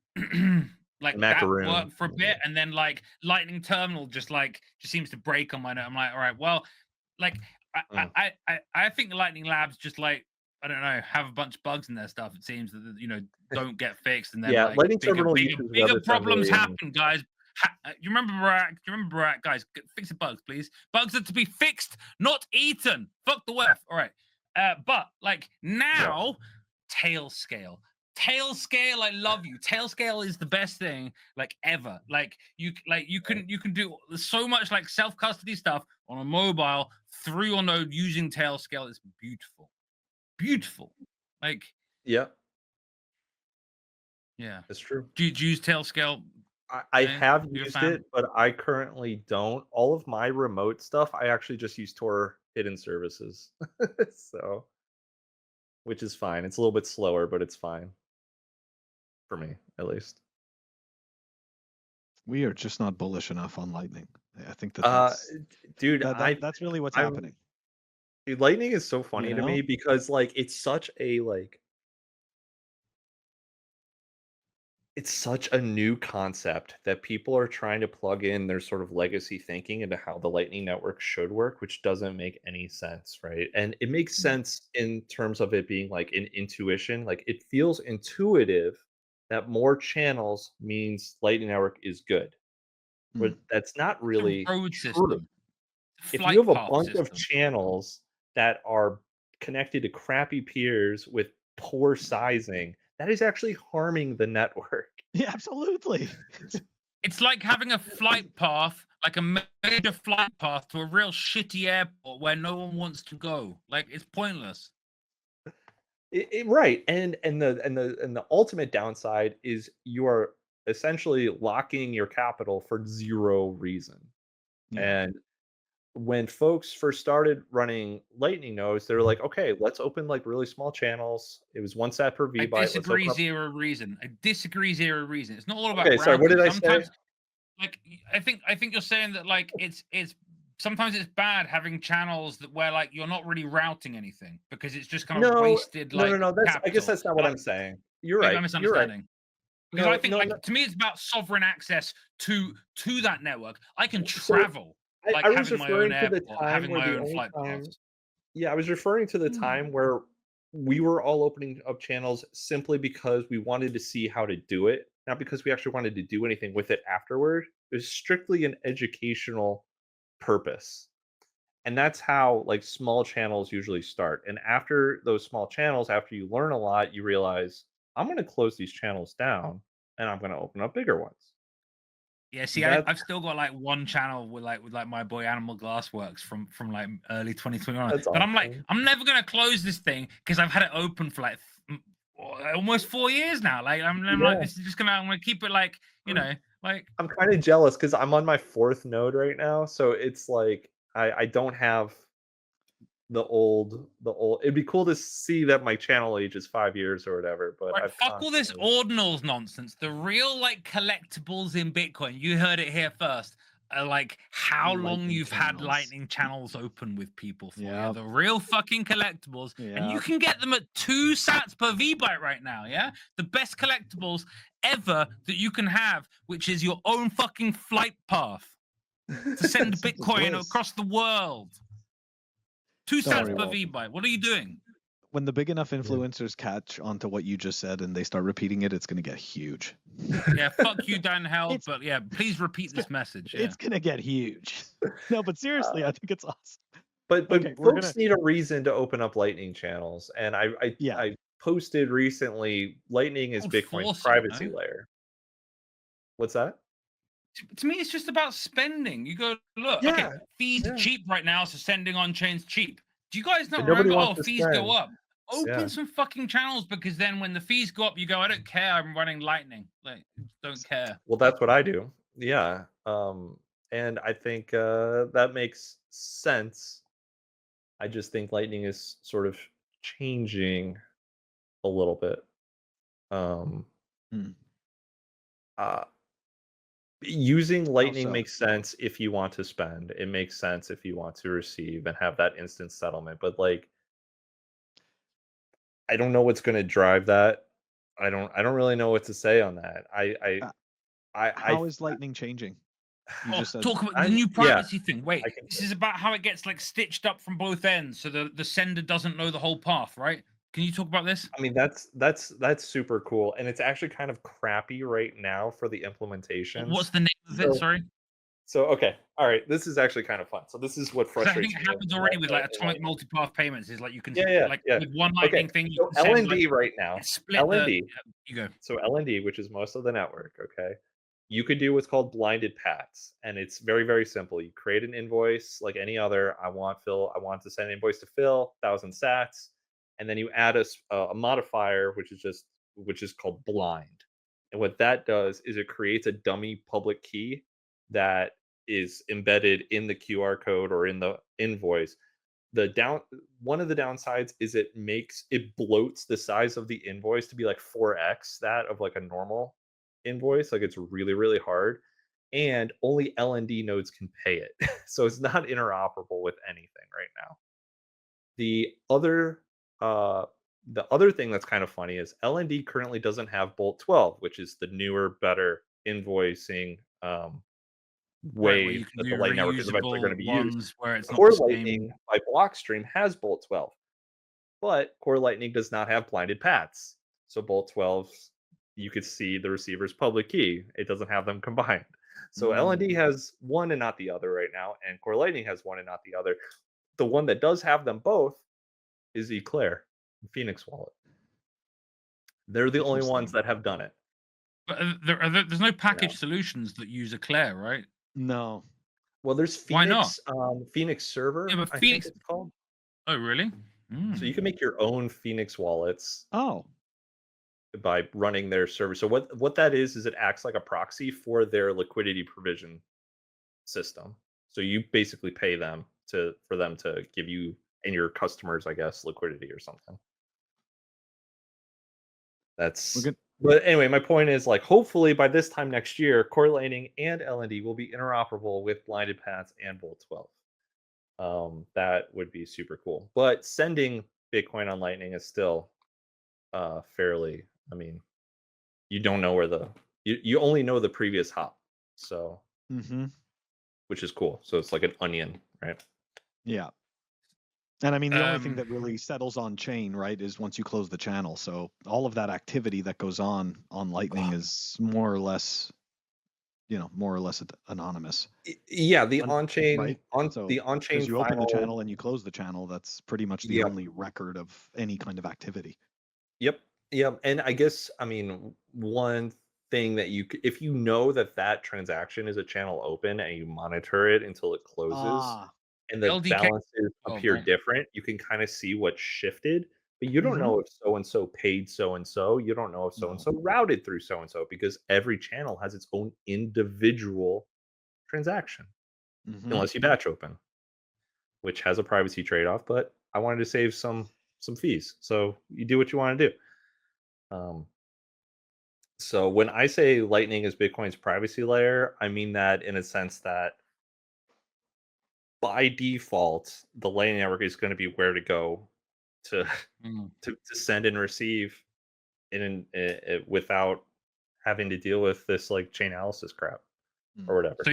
like
Macaroon.
that worked for a bit, and then like Lightning Terminal just seems to break on my note. I'm like, all right, well, like I think the Lightning Labs just like, I don't know, have a bunch of bugs in their stuff. It seems that don't get fixed, and then like,
Lightning Terminal
bigger problems happen, guys. You remember Barack? Do you remember Barack, guys? Fix the bugs, please. Bugs are to be fixed, not eaten. Fuck the WEF. All right, but like now, Tailscale. Tailscale, I love you. Tailscale is the best thing like ever. Like you can do so much like self-custody stuff on a mobile through your node using Tailscale. It's beautiful. Like yeah,
that's true.
Do you use Tailscale?
I have used it, but I currently don't. All of my remote stuff, I actually just use Tor hidden services. So, which is fine. It's a little bit slower, but it's fine. For me, at least.
We are just not bullish enough on Lightning. I think that's that's really what's happening.
Dude, Lightning is so funny to me because like it's such a it's such a new concept that people are trying to plug in their sort of legacy thinking into how the Lightning Network should work, which doesn't make any sense, right? And it makes sense in terms of it being like an intuition. Like it feels intuitive that more channels means Lightning Network is good. But that's not really true. If you have a bunch of channels that are connected to crappy peers with poor sizing, that is actually harming the network.
Yeah, absolutely.
It's like having a flight path, like a major flight path to a real shitty airport where no one wants to go. Like it's pointless.
Right, and the ultimate downside is you are essentially locking your capital for zero reason. And when folks first started running Lightning nodes, they were like, okay, let's open like really small channels. It was 1 sat per V byte.
I disagree, zero reason. It's not all about.
Okay, sorry, what did I say?
Like, I think you're saying that like it's sometimes it's bad having channels where like you're not really routing anything because it's just kind of wasted.
No. I guess that's not what I'm saying. You're right.
I'm misunderstanding. Because I think
like
to me it's about sovereign access to that network. I can travel. Like
I was referring to the time where the only time. Yeah, I was referring to the time where we were all opening up channels simply because we wanted to see how to do it, not because we actually wanted to do anything with it afterward. It was strictly an educational purpose. And that's how like small channels usually start. And after those small channels, after you learn a lot, you realize I'm going to close these channels down and I'm going to open up bigger ones.
Yeah, see, I've still got like one channel with my boy Animal Glassworks from like early 2021.
That's
but
awesome.
I'm like, I'm never gonna close this thing because I've had it open for like almost 4 years now. Like I'm like, this is just I'm gonna keep it like like.
I'm kind of jealous because I'm on my 4th node right now, so it's like I don't have the old. It'd be cool to see that my channel age is 5 years or whatever. But
right, fuck all this ordinals nonsense. The real like collectibles in Bitcoin. You heard it here first. Like how long you've had Lightning channels open with people for. Yeah, the real fucking collectibles, and you can get them at 2 sats per V byte right now. Yeah, the best collectibles ever that you can have, which is your own fucking flight path to send Bitcoin across the world. 2 sats per V byte. What are you doing?
when the big enough influencers catch onto what you just said and they start repeating it, it's going to get huge.
Yeah, fuck you, Dan Held,
It's-
but yeah, please repeat this message. Yeah.
It's going to get huge. No, but seriously, I think it's awesome.
But
Okay, we're
folks
gonna-
need a reason to open up Lightning channels, and I posted recently. Lightning is
Don't
Bitcoin's
force it,
privacy
no?
layer. What's that?
To me, it's just about spending. You go, look,
Yeah,
okay, fees are
yeah.
cheap right now, so sending on chain's cheap. Do you guys not
But nobody
remember? Oh,
wants to
fees go
spend.
up. Open
Yeah.
some fucking channels, because then when the fees go up, you go, I don't care. I'm running Lightning. Like, don't care.
Well, that's what I do. Yeah. And I think that makes sense. I just think Lightning is sort of changing a little bit.
Hmm.
Using Lightning
so?
makes sense if you want to spend. It makes sense if you want to receive and have that instant settlement. But like, I don't know what's going to drive that. I don't really know what to say on that.
How is Lightning changing? You
Oh,
just said
talk about
I-
the new
yeah,
privacy thing. Wait,
I can-
this is about how it gets like stitched up from both ends, so the sender doesn't know the whole path, right? Can you talk about this?
I mean, that's super cool, and it's actually kind of crappy right now for the implementation.
What's the name of it?
So-
Sorry,
So okay, all right, this is actually kind of fun. So this is what
'cause I
frustrates
think
me.
it happens already with like
in
atomic
Lightning.
multipath payments. Is like you can
Yeah,
like
yeah.
with one
Okay,
Lightning thing. You
so
can send,
LND
like,
right now,
split
LND.
You go.
So LND, which is most of the network, okay, you could do what's called blinded pats, and it's very, very simple. You create an invoice like any other. I want to send an invoice to Phil, 1,000 sats, and then you add a modifier, which is called blind. And what that does is it creates a dummy public key that is embedded in the QR code or in the invoice. One of the downsides is it bloats the size of the invoice to be like 4x that of like a normal invoice. Like, it's really, really hard, and only LND nodes can pay it. So it's not interoperable with anything right now. The other thing that's kind of funny is LND currently doesn't have Bolt 12, which is the newer, better invoicing
Right, where
way
you can
that
do
the Lightning network is eventually going to
reusable
be used.
ones where it's not
Core
the same.
Lightning by Blockstream has Bolt 12, but Core Lightning does not have blinded pats. So Bolt 12, you could see the receiver's public key. It doesn't have them combined. So LND has one and not the other right now, and Core Lightning has one and not the other. The one that does have them both is Eclair, Phoenix Wallet. They're the only ones that have done it.
But there's no package solutions that use Eclair, right?
no.
Well, there's
Why not?
Phoenix, Phoenix Server,
Yeah, but
I
Phoenix-
think it's called.
Oh, really?
So you can make your own Phoenix wallets
Oh,
by running their server. So what that is it acts like a proxy for their liquidity provision system. So you basically pay them for them to give you and your customers, I guess, liquidity or something. That's
good.
But anyway, my point is, like, hopefully by this time next year, Core Lightning and LND will be interoperable with blinded pats and Bolt 12. That would be super cool. But sending Bitcoin on Lightning is still fairly, I mean, you don't know where you only know the previous hop. So which is cool. So it's like an onion, right?
Yeah. And I mean, the only thing that really settles on chain, right, is once you close the channel. So all of that activity that goes on Lightning is more or less anonymous.
Yeah, the on-chain,
right?
the on-chain.
Because you open the channel and you close the channel, that's pretty much the
Yep.
only record of any kind of activity.
Yep. And I guess, I mean, one thing that if you know that transaction is a channel open and you monitor it until it closes, and the
LDK
balances appear
right.
different, you can kind of see what shifted, but you don't know if so-and-so paid so-and-so. You don't know if so-and-so routed through so-and-so, because every channel has its own individual transaction, unless you batch open, which has a privacy trade-off, but I wanted to save some fees. So you do what you want to do. So when I say Lightning is Bitcoin's privacy layer, I mean that in a sense that by default, the Lightning network is going to be where to go to send and receive without having to deal with this like chain analysis crap or whatever.
So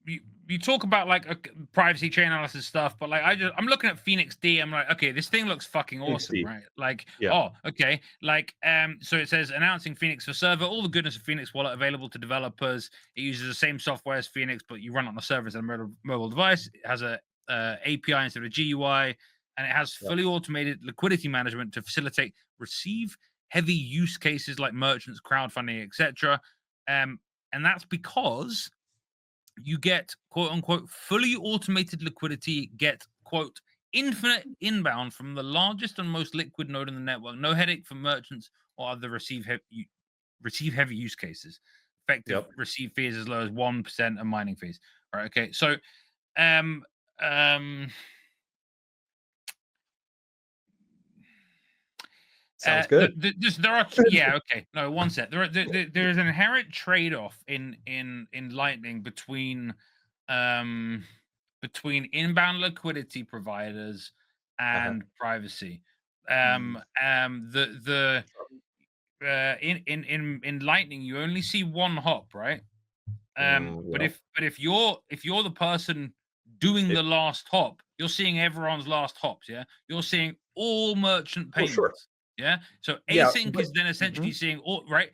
you talk about like privacy chain analysis stuff, but like I'm looking at Phoenix D. I'm like, okay, this thing looks fucking
Phoenix
awesome,
D.
right? Like,
Yeah.
oh, okay, like so it says announcing Phoenix for server, all the goodness of Phoenix Wallet available to developers. It uses the same software as Phoenix, but you run it on the server as a mobile device. It has a API instead of a GUI, and it has fully automated liquidity management to facilitate receive heavy use cases like merchants, crowdfunding, etc. And that's because you get quote unquote fully automated liquidity, get quote infinite inbound from the largest and most liquid node in the network. No headache for merchants or other receive heavy use cases. Effective receive fees as low as 1% of mining fees. All right. Okay. So
sounds good.
There are okay. No, one sec. There is an inherent trade-off in Lightning between inbound liquidity providers and privacy. In Lightning, you only see one hop, right? But if you're the person doing the last hop, you're seeing everyone's last hops. Yeah, you're seeing all merchant payments.
Sure.
Yeah. So async is then essentially seeing all right.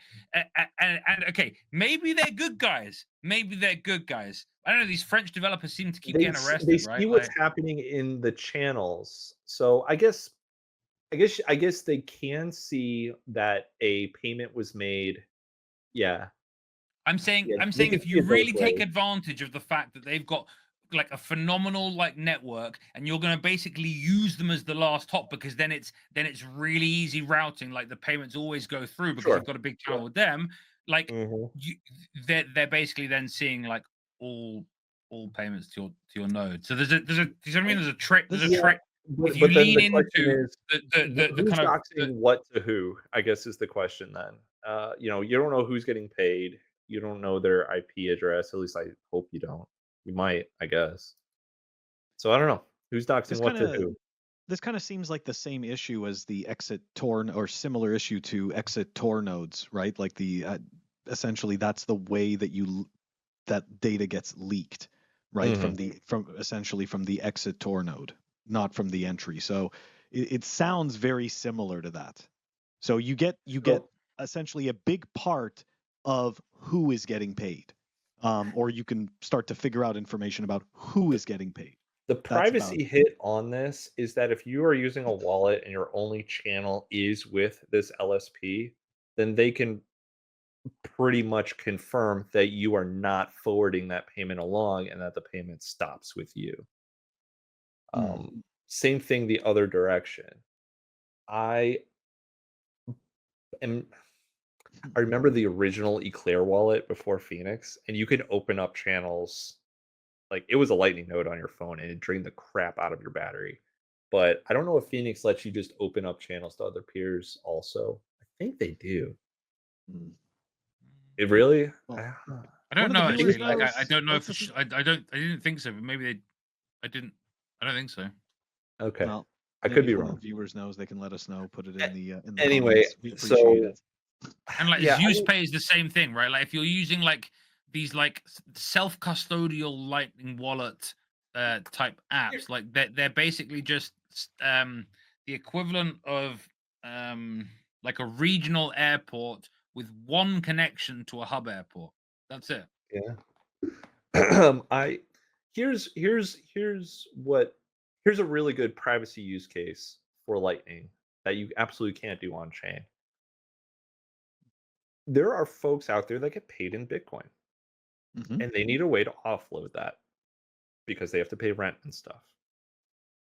And okay, maybe they're good guys. Maybe they're good guys. I don't know. These French developers seem to keep getting arrested.
They see what's happening in the channels. So I guess they can see that a payment was made. Yeah.
I'm saying if you really take advantage of the fact that they've got like a phenomenal like network, and you're going to basically use them as the last hop, because then it's really easy routing. Like the payments always go through because you've got a big channel with them. Like they're basically then seeing like all payments to your node. So there's a you know what I mean? There's a trick. There's a trick. If you lean into
who's doxing what to who, I guess is the question then. You know, you don't know who's getting paid. You don't know their IP address. At least I hope you don't. You might, I guess. So I don't know who's doxing what to who.
This kind of seems like the same issue as the exit Tor, or similar issue to exit Tor nodes, right? Like the essentially that's the way that that data gets leaked, right? From the exit Tor node, not from the entry. So it sounds very similar to that. So you get essentially a big part of who is getting paid, or you can start to figure out information about who is getting paid.
The privacy hit on this is that if you are using a wallet and your only channel is with this LSP, then they can pretty much confirm that you are not forwarding that payment along and that the payment stops with you. Same thing the other direction. I remember the original Eclair wallet before Phoenix, and you could open up channels. Like, it was a Lightning node on your phone, and it drained the crap out of your battery. But I don't know if Phoenix lets you just open up channels to other peers also. I think they do. It really?
I don't know, actually. Like, I don't know if I didn't think so, but maybe I don't think so.
Okay. Well, I could be wrong.
Viewers knows, they can let us know. Put it in the
anyway. We appreciate it.
And like UsePay is the same thing, right? Like if you're using like these like self-custodial Lightning wallet type apps, like they're basically just the equivalent of like a regional airport with one connection to a hub airport. That's it.
Yeah. Here's a really good privacy use case for Lightning that you absolutely can't do on chain. There are folks out there that get paid in Bitcoin, and they need a way to offload that because they have to pay rent and stuff.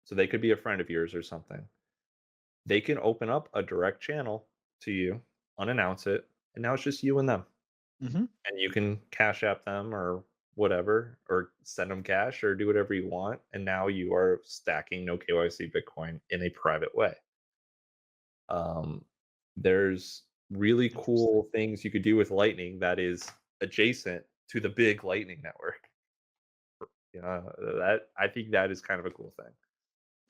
So they could be a friend of yours or something. They can open up a direct channel to you, unannounce it, and now it's just you and them. And you can cash app them or whatever, or send them cash or do whatever you want. And now you are stacking no KYC Bitcoin in a private way. There's really cool things you could do with Lightning that is adjacent to the big Lightning network. That I think that is kind of a cool thing.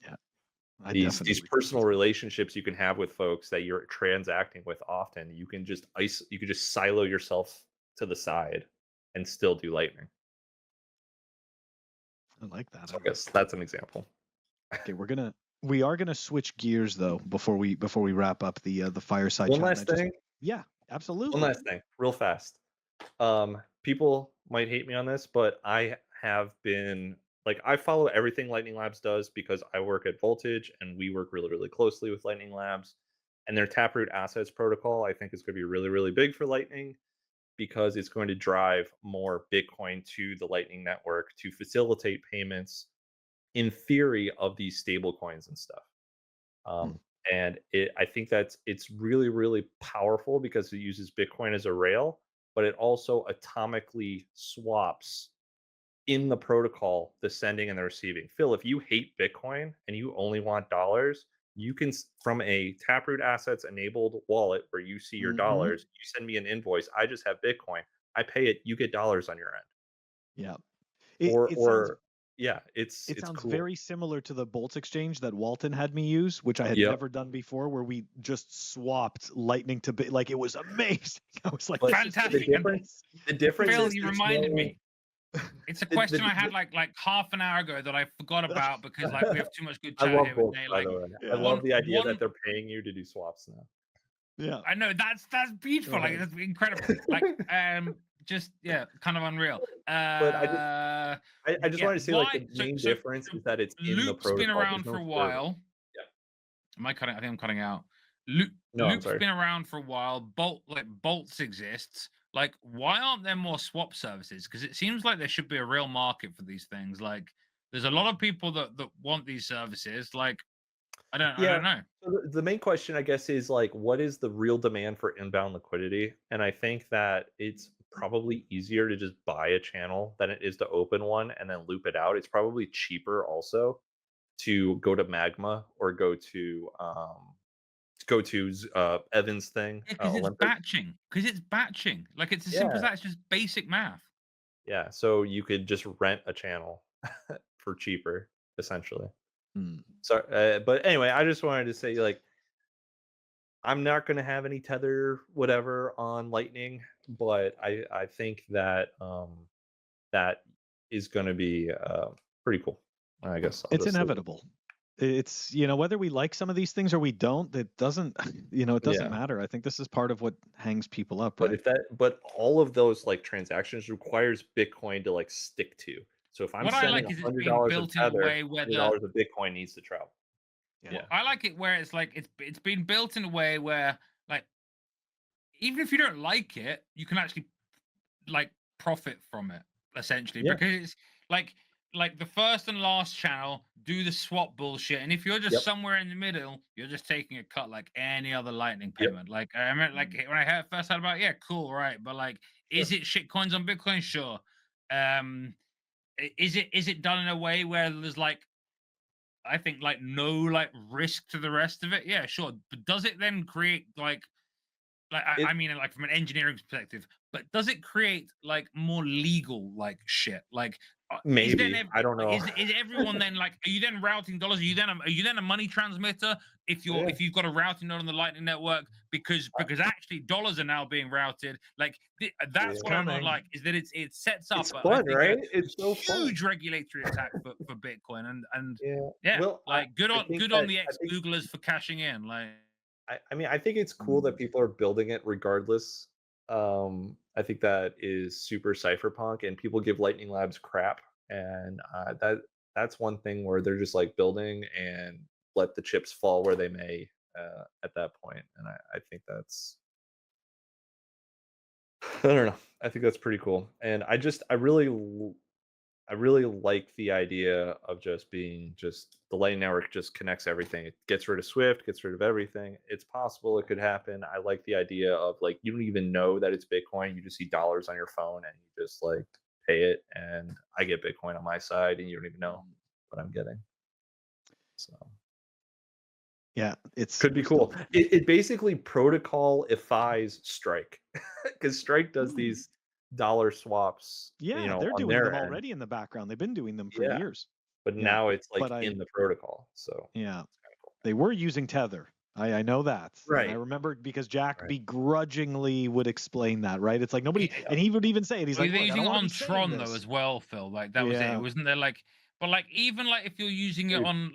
Yeah.
These personal relationships you can have with folks that you're transacting with often, you can just silo yourself to the side and still do Lightning.
I like that.
So I guess that's an example.
Okay, we are gonna switch gears though before we wrap up the fireside
One
chat.
last thing.
Yeah, absolutely.
One last thing, real fast. People might hate me on this, but I have been like, I follow everything Lightning Labs does because I work at Voltage and we work really, really closely with Lightning Labs. And their Taproot assets protocol, I think, is going to be really, really big for Lightning because it's going to drive more Bitcoin to the Lightning network to facilitate payments, in theory, of these stable coins and stuff. And I think it's really, really powerful because it uses Bitcoin as a rail, but it also atomically swaps in the protocol the sending and the receiving. Phil, if you hate Bitcoin and you only want dollars, you can, from a Taproot assets enabled wallet where you see your dollars, you send me an invoice. I just have Bitcoin. I pay it. You get dollars on your end.
Yeah. It sounds
cool.
very similar to the Bolt exchange that Walton had me use, which I had never done before, where we just swapped Lightning to like it was amazing. I was like,
fantastic.
The difference
Phil,
is
you reminded me. It's a question I had like half an hour ago that I forgot about because like we have too much good chat
I love
here.
both,
Today.
by
Like,
the way. I love the idea that they're paying you to do swaps now.
Yeah,
I know that's beautiful. Like that's incredible. Like just kind of unreal.
But I just wanted to say like the main difference is that it's in the protocol.
Loop's been around for a while.
Yeah.
Am I cutting? I think I'm cutting out.
No,
Loop's been around for a while. Bolts exists. Like, why aren't there more swap services? Because it seems like there should be a real market for these things. Like, there's a lot of people that want these services. Like, I don't know.
So the main question, I guess, is like, what is the real demand for inbound liquidity? And I think that it's probably easier to just buy a channel than it is to open one and then loop it out. It's probably cheaper also to go to Magma or go to Evan's thing.
Because it's batching. Like it's as simple as that. It's just basic math.
Yeah, so you could just rent a channel for cheaper, essentially. So, but anyway, I just wanted to say, like, I'm not going to have any tether whatever on Lightning, but I think that that is going to be pretty cool. I guess
it's inevitable. It's, whether we like some of these things or we don't, it doesn't matter. I think this is part of what hangs people up. Right?
But all of those like transactions requires Bitcoin to like stick to. So if I'm sending $100 of tether, $100 of Bitcoin needs to travel.
Yeah. I like it where it's like it's been built in a way where like even if you don't like it, you can actually like profit from it essentially because it's like the first and last channel do the swap bullshit, and if you're just somewhere in the middle, you're just taking a cut like any other Lightning payment. Like I remember, like when I first heard about it, cool, right? But like, is it shit coins on Bitcoin? Sure. Is it done in a way where there's like, I think like no like risk to the rest of it? Yeah, sure. But does it then create I mean, like from an engineering perspective, but does it create like more legal like shit? Like
maybe I don't know.
Is everyone then like? Are you then routing dollars? Are you then a money transmitter? If you've got a routing node on the Lightning network, because actually dollars are now being routed. Like that's what I don't like is that it sets up.
It's fun, right? It's so
huge
fun.
regulatory attack for Bitcoin and
well,
like good on the ex-Googlers for cashing in. Like
I mean, I think it's cool that people are building it regardless. I think that is super cypherpunk, and people give Lightning Labs crap, and that's one thing where they're just like building and let the chips fall where they may at that point. And I think that's, I don't know. I think that's pretty cool, and I really like the idea of just being the Lightning Network just connects everything. It gets rid of Swift, gets rid of everything. It's possible it could happen. I like the idea of like you don't even know that it's Bitcoin. You just see dollars on your phone and you just like pay it, and I get Bitcoin on my side, and you don't even know what I'm getting. So
yeah,
could be cool. It basically protocolifies Strike because Strike does these dollar swaps.
Yeah, they're doing them already in the background. They've been doing them for years.
But now it's like in the protocol. So
yeah, cool. They were using Tether. I know that.
Right.
And I remember because Jack begrudgingly would explain that. Right. It's like nobody, and he would even say it. He's like,
they're using it on Tron though as well, Phil. Like that was it. Wasn't there like? But like even like if you're using it on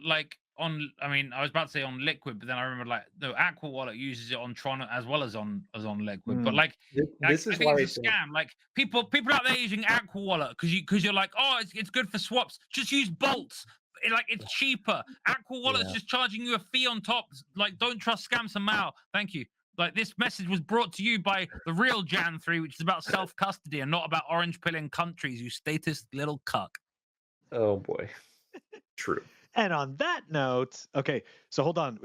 I mean I was about to say on Liquid, but then I remember like the Aqua Wallet uses it on Tron as well as on Liquid. But like
This
I
is
think
why
it's a scam. Like people out there using Aqua Wallet because you're like, oh, it's good for swaps. Just use bolts. Like it's cheaper. Aqua Wallet's just charging you a fee on top. Like don't trust scam somehow. Thank you. Like this message was brought to you by the real Jan 3, which is about self custody and not about orange pilling countries. You statist little cuck.
Oh boy, true.
And on that note, okay, so hold on.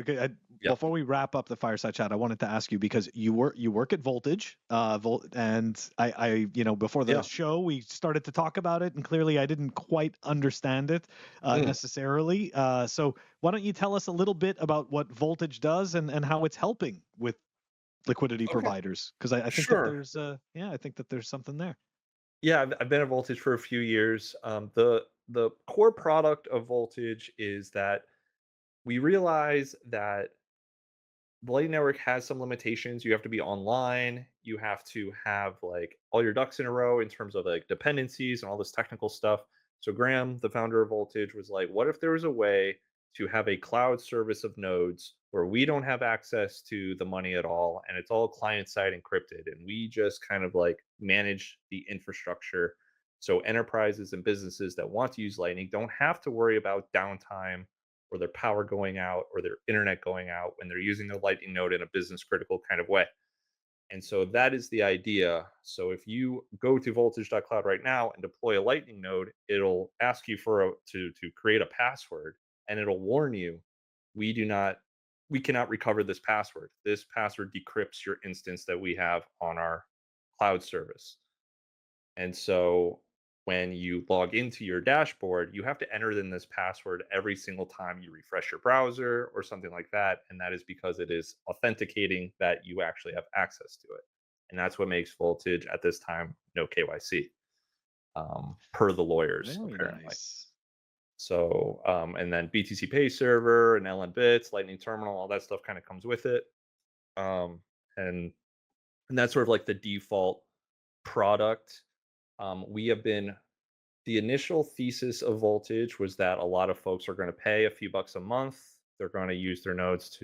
Before we wrap up the fireside chat, I wanted to ask you because you work at Voltage, and I before the show we started to talk about it, and clearly I didn't quite understand it necessarily. So why don't you tell us a little bit about what Voltage does and how it's helping with liquidity providers? Because I think that there's I think that there's something there.
Yeah, I've been at Voltage for a few years. The core product of Voltage is that we realize that the Lightning Network has some limitations. You have to be online. You have to have like all your ducks in a row in terms of like dependencies and all this technical stuff. So Graham, the founder of Voltage, was like, what if there was a way to have a cloud service of nodes where we don't have access to the money at all and it's all client side encrypted and we just kind of like manage the infrastructure so enterprises and businesses that want to use Lightning don't have to worry about downtime or their power going out or their internet going out when they're using the Lightning node in a business critical kind of way. And so that is the idea. So if you go to voltage.cloud right now and deploy a Lightning node, it'll ask you to create a password and it'll warn you, we cannot recover this password. This password decrypts your instance that we have on our cloud service. And so when you log into your dashboard, you have to enter in this password every single time you refresh your browser or something like that. And that is because it is authenticating that you actually have access to it. And that's what makes Voltage at this time no KYC, per the lawyers,
Very
apparently.
nice.
So, and then BTC Pay Server and LN Bits, Lightning Terminal, all that stuff kind of comes with it. And that's sort of like the default product. The initial thesis of Voltage was that a lot of folks are going to pay a few bucks a month. They're going to use their nodes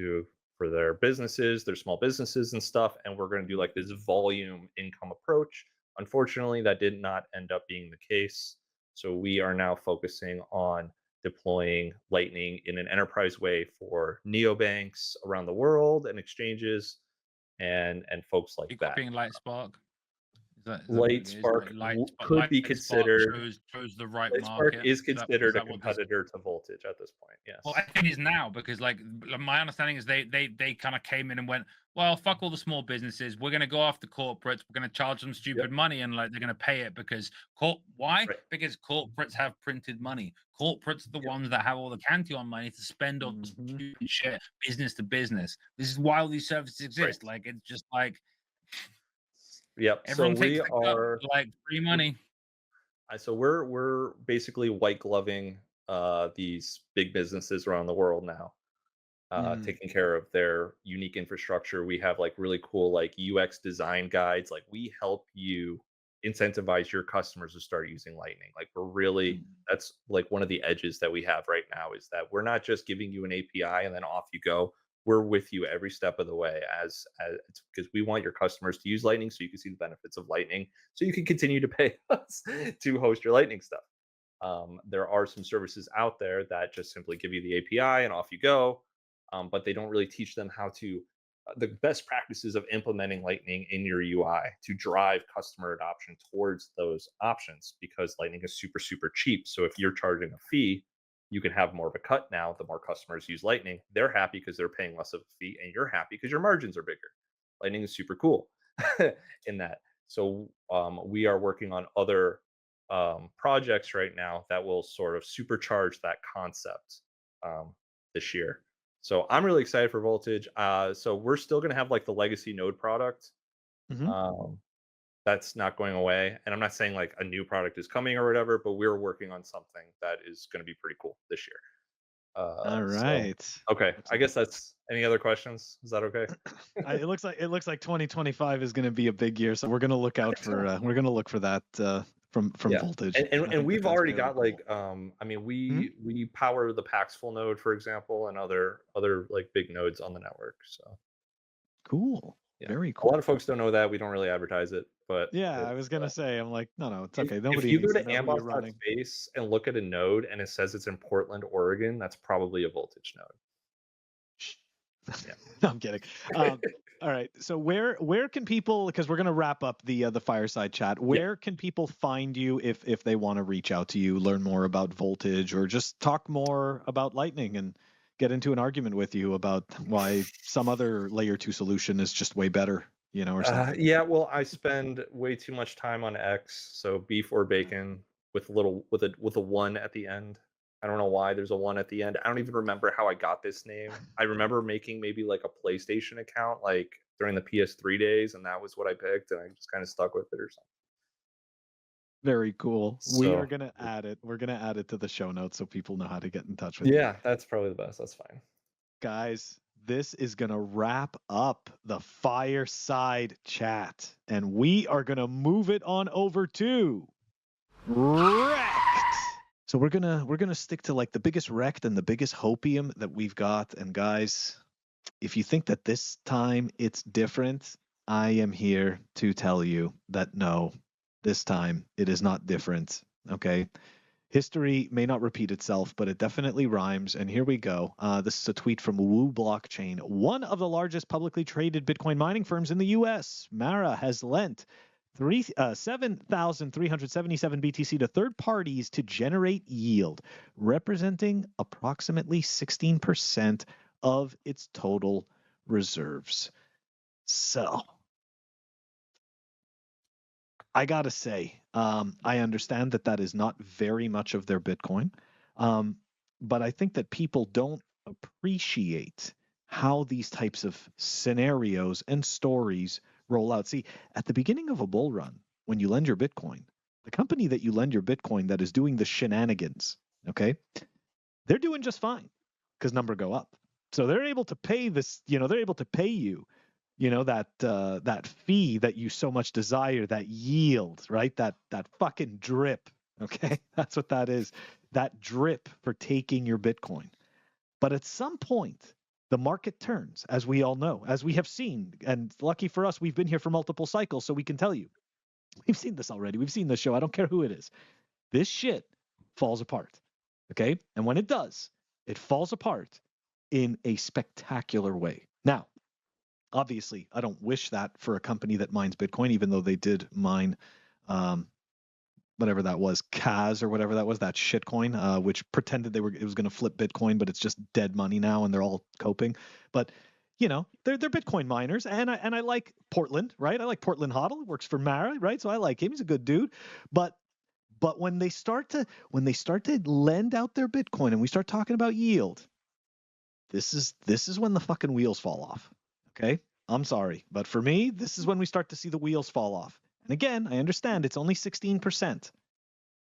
for their businesses, their small businesses and stuff. And we're going to do like this volume income approach. Unfortunately, that did not end up being the case. So we are now focusing on deploying Lightning in an enterprise way for neobanks around the world and exchanges and folks like that.
Being Lightspark.
Lightspark could be considered.
Chose the right
Lightspark
market.
is considered a competitor to Voltage at this point. Yes.
Well, I think it is now because, like, my understanding is they kind of came in and went, well, fuck all the small businesses. We're going to go after corporates. We're going to charge them stupid money, and like they're going to pay it because why? Right. Because corporates have printed money. Corporates are the ones that have all the Cantillon money to spend on stupid shit, business to business. This is why all these services exist. Right. Like, it's just like.
Yep.
Everyone
so we
are like free money.
So we're basically white gloving these big businesses around the world now, taking care of their unique infrastructure. We have like really cool like UX design guides. Like we help you incentivize your customers to start using Lightning. Like we're really that's like one of the edges that we have right now is that we're not just giving you an API and then off you go. We're with you every step of the way as because we want your customers to use Lightning so you can see the benefits of Lightning so you can continue to pay us to host your Lightning stuff. There are some services out there that just simply give you the API and off you go, but they don't really teach them how to the best practices of implementing Lightning in your UI to drive customer adoption towards those options because Lightning is super, super cheap. So if you're charging a fee, you can have more of a cut now. The more customers use Lightning, they're happy because they're paying less of a fee, and you're happy because your margins are bigger. Lightning is super cool in that. So we are working on other projects right now that will sort of supercharge that concept this year. So I'm really excited for Voltage. So we're still going to have like the legacy node product. That's not going away. And I'm not saying like a new product is coming or whatever, but we're working on something that is going to be pretty cool this year.
All right.
So, okay. I guess that's any other questions? Is that okay?
It looks like 2025 is going to be a big year. So we're going to look out for, we're going to look for that from Voltage. I
and
think
we've
that's
already
very
got
cool.
like I mean we power the Paxful node, for example, and other like big nodes on the network. So
Cool.
yeah.
Very
A
cool.
lot of folks don't know that. We don't really advertise it, but
Yeah, I was gonna say, I'm like, no, it's okay.
if
Nobody
you go
needs
to
to know who you're running.
Amboss.space and look at a node and it says it's in Portland, Oregon, that's probably a Voltage node.
No, I'm kidding. All right. So where can people, because we're gonna wrap up the Fireside chat, where can people find you if they want to reach out to you, learn more about Voltage, or just talk more about Lightning and get into an argument with you about why some other layer 2 solution is just way better, you know, or something?
Yeah, well, I spend way too much time on X, so BeefOrBacon with a 1 at the end. I don't know why there's a 1 at the end. I don't even remember how I got this name. I remember making maybe like a PlayStation account like during the PS3 days, and that was what I picked, and I just kind of stuck with it or something.
Very cool. We are
So
gonna add it. We're gonna add it to the show notes so people know how to get in touch with you.
yeah, that's probably the best. That's fine.
Guys, this is going to wrap up the Fireside chat, and we are going to move it on over to REKT. So we're going to stick to like the biggest REKT and the biggest Hopium that we've got. And guys, if you think that this time it's different, I am here to tell you that no, this time it is not different. Okay. History may not repeat itself, but it definitely rhymes. And here we go. This is a tweet from Woo Blockchain. One of the largest publicly traded Bitcoin mining firms in the U.S., Mara, has lent 7,377 BTC to third parties to generate yield, representing approximately 16% of its total reserves. So I got to say, I understand that is not very much of their Bitcoin, but I think that people don't appreciate how these types of scenarios and stories roll out. See, at the beginning of a bull run, when you lend your Bitcoin, the company that you lend your Bitcoin that is doing the shenanigans, okay, they're doing just fine because numbers go up. So they're able to pay this, they're able to pay you that fee that you so much desire, that yield, right? That fucking drip. Okay, that's what that is. That drip for taking your Bitcoin. But at some point, the market turns, as we all know, as we have seen. And lucky for us, we've been here for multiple cycles, so we can tell you. We've seen this already. We've seen this show. I don't care who it is. This shit falls apart. Okay, and when it does, it falls apart in a spectacular way. Now, obviously, I don't wish that for a company that mines Bitcoin, even though they did mine whatever that was, Kaz or whatever that was, that shitcoin, which pretended it was going to flip Bitcoin, but it's just dead money now, and they're all coping. But they're Bitcoin miners, and I like Portland, right? I like Portland Hodl. Works for Mara, right? So I like him. He's a good dude. But when they start to lend out their Bitcoin and we start talking about yield, this is when the fucking wheels fall off. Okay, I'm sorry, but for me, this is when we start to see the wheels fall off. And again, I understand it's only 16%,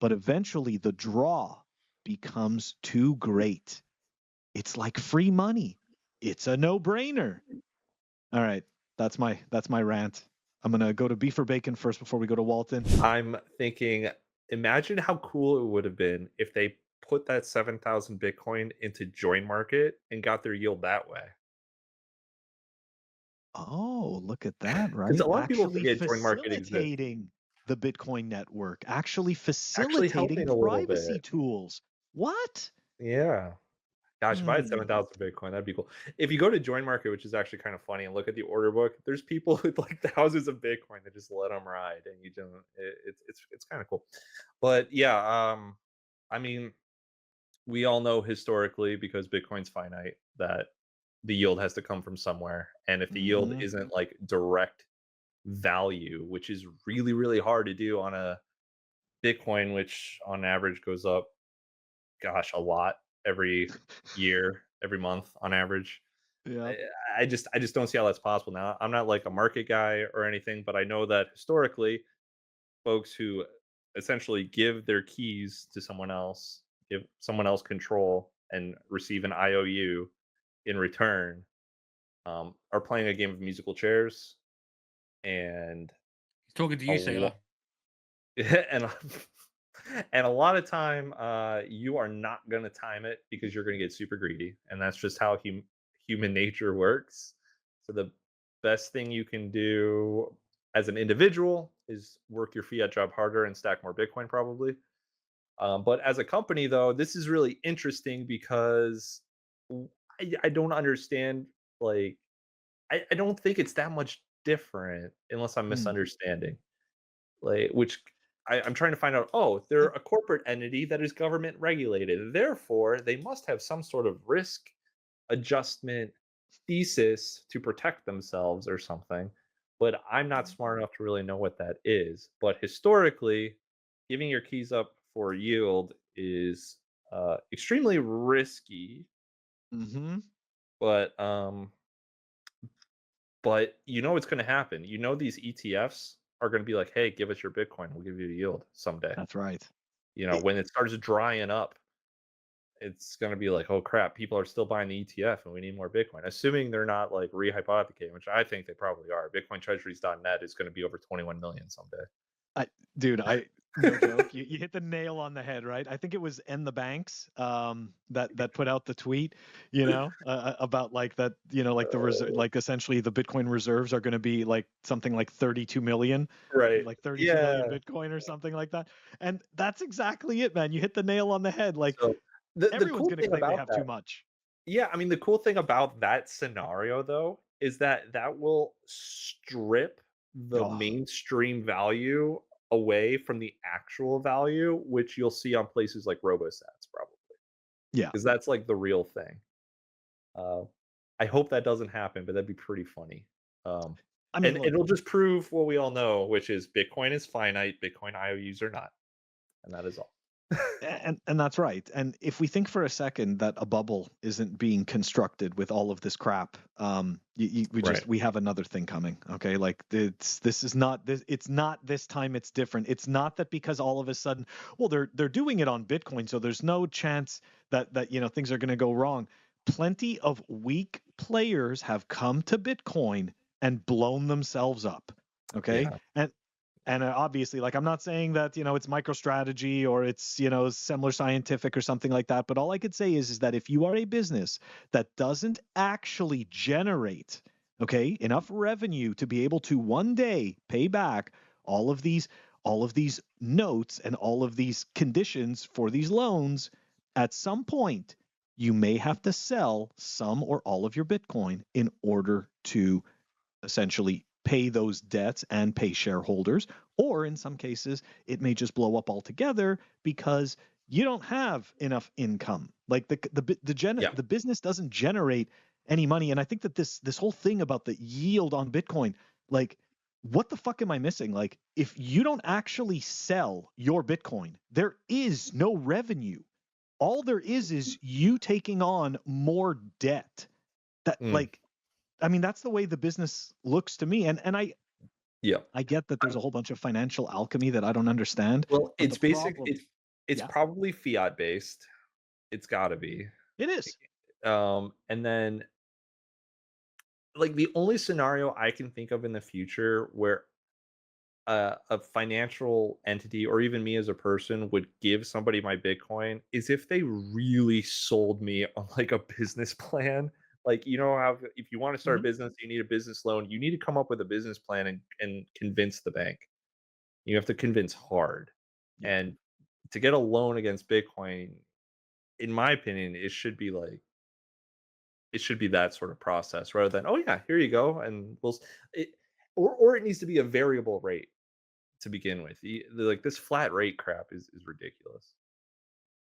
but eventually the draw becomes too great. It's like free money. It's a no-brainer. All right, that's my rant. I'm gonna go to BeefOrBacon first before we go to Walton.
I'm thinking, imagine how cool it would have been if they put that 7,000 Bitcoin into Join Market and got their yield that way.
Oh, look at that, right?
Because a lot of people
Actually
forget Join Market exists.
facilitating the Bitcoin network, actually
Actually
facilitating
helping a little
privacy
bit.
tools. What?
Yeah. Gosh, if I had 7,000 Bitcoin, that'd be cool. If you go to Join Market, which is actually kind of funny, and look at the order book, there's people with like thousands of Bitcoin that just let them ride, and you don't. It's kind of cool. But yeah, I mean, we all know historically, because Bitcoin's finite, that the yield has to come from somewhere, and if the yield isn't like direct value, which is really, really hard to do on a Bitcoin, which on average goes up, gosh, a lot every year, every month on average.
Yeah.
I just don't see how that's possible. Now, I'm not like a market guy or anything, but I know that historically, folks who essentially give their keys to someone else, give someone else control, and receive an IOU in return, are playing a game of musical chairs. And
He's talking to you, Sailor.
and and a lot of time you are not going to time it because you're going to get super greedy, and that's just how human nature works. So the best thing you can do as an individual is work your fiat job harder and stack more Bitcoin probably. But as a company, though, this is really interesting because I don't understand. Like, I don't think it's that much different unless I'm
Mm.
misunderstanding. Like, which I'm trying to find out. Oh, they're a corporate entity that is government regulated. Therefore, they must have some sort of risk adjustment thesis to protect themselves or something. But I'm not smart enough to really know what that is. But historically, giving your keys up for yield is extremely risky.
Mm-hmm.
But you know what's going to happen. You know these ETFs are going to be like, "Hey, give us your Bitcoin. We'll give you a yield someday."
That's right.
You know, when it starts drying up, it's going to be like, "Oh crap, people are still buying the ETF and we need more Bitcoin." Assuming they're not like rehypothecating, which I think they probably are. BitcoinTreasuries.net is going to be over 21 million someday.
Dude, no joke. You hit the nail on the head, right? I think it was the Banks that put out the tweet, about like that, like like essentially the Bitcoin reserves are going to be like something like 32 million,
Right.
like 32 million
Yeah.
Bitcoin or something like that. And that's exactly it, man. You hit the nail on the head. Like
So the
everyone's
cool
going to
thing
claim they
about
have
that,
too much.
yeah, I mean, the cool thing about that scenario though is that that will strip the
Oh,
mainstream value away from the actual value, which you'll see on places like RoboSats probably,
yeah.
because that's like the real thing. Uh, I hope that doesn't happen, but that'd be pretty funny.
I mean,
And
look,
it'll just prove what we all know, which is Bitcoin is finite, Bitcoin IOUs are not, and that is all.
and that's right. And if we think for a second that a bubble isn't being constructed with all of this crap, we have another thing coming. Okay, like it's not this time. It's different. It's not that because all of a sudden, well, they're doing it on Bitcoin, so there's no chance that things are going to go wrong. Plenty of weak players have come to Bitcoin and blown themselves up. Okay,
Yeah.
and obviously, like, I'm not saying that it's MicroStrategy or it's Semler Scientific or something like that, but all I could say is that if you are a business that doesn't actually generate enough revenue to be able to one day pay back all of these notes and all of these conditions for these loans, at some point you may have to sell some or all of your Bitcoin in order to essentially pay those debts and pay shareholders, or in some cases it may just blow up altogether because you don't have enough income. Like the business doesn't generate any money. And I think that this whole thing about the yield on Bitcoin, like, what the fuck am I missing? Like, if you don't actually sell your Bitcoin, there is no revenue. All there is you taking on more debt. That like, I mean, that's the way the business looks to me. And
Yeah.
I get that there's a whole bunch of financial alchemy that I don't understand.
Well,
But
it's
the
basic.
problem,
It's
yeah,
probably fiat based. It's got to be.
it is.
And then like the only scenario I can think of in the future where a financial entity or even me as a person would give somebody my Bitcoin is if they really sold me on like a business plan. Like, you know how if you want to start a
Mhm.
business, you need a business loan, you need to come up with a business plan and convince the bank. You have to convince hard.
Yeah.
And to get a loan against Bitcoin, in my opinion, it should be that sort of process rather than, oh yeah, here you go, and or it needs to be a variable rate to begin with. Like this flat rate crap is ridiculous.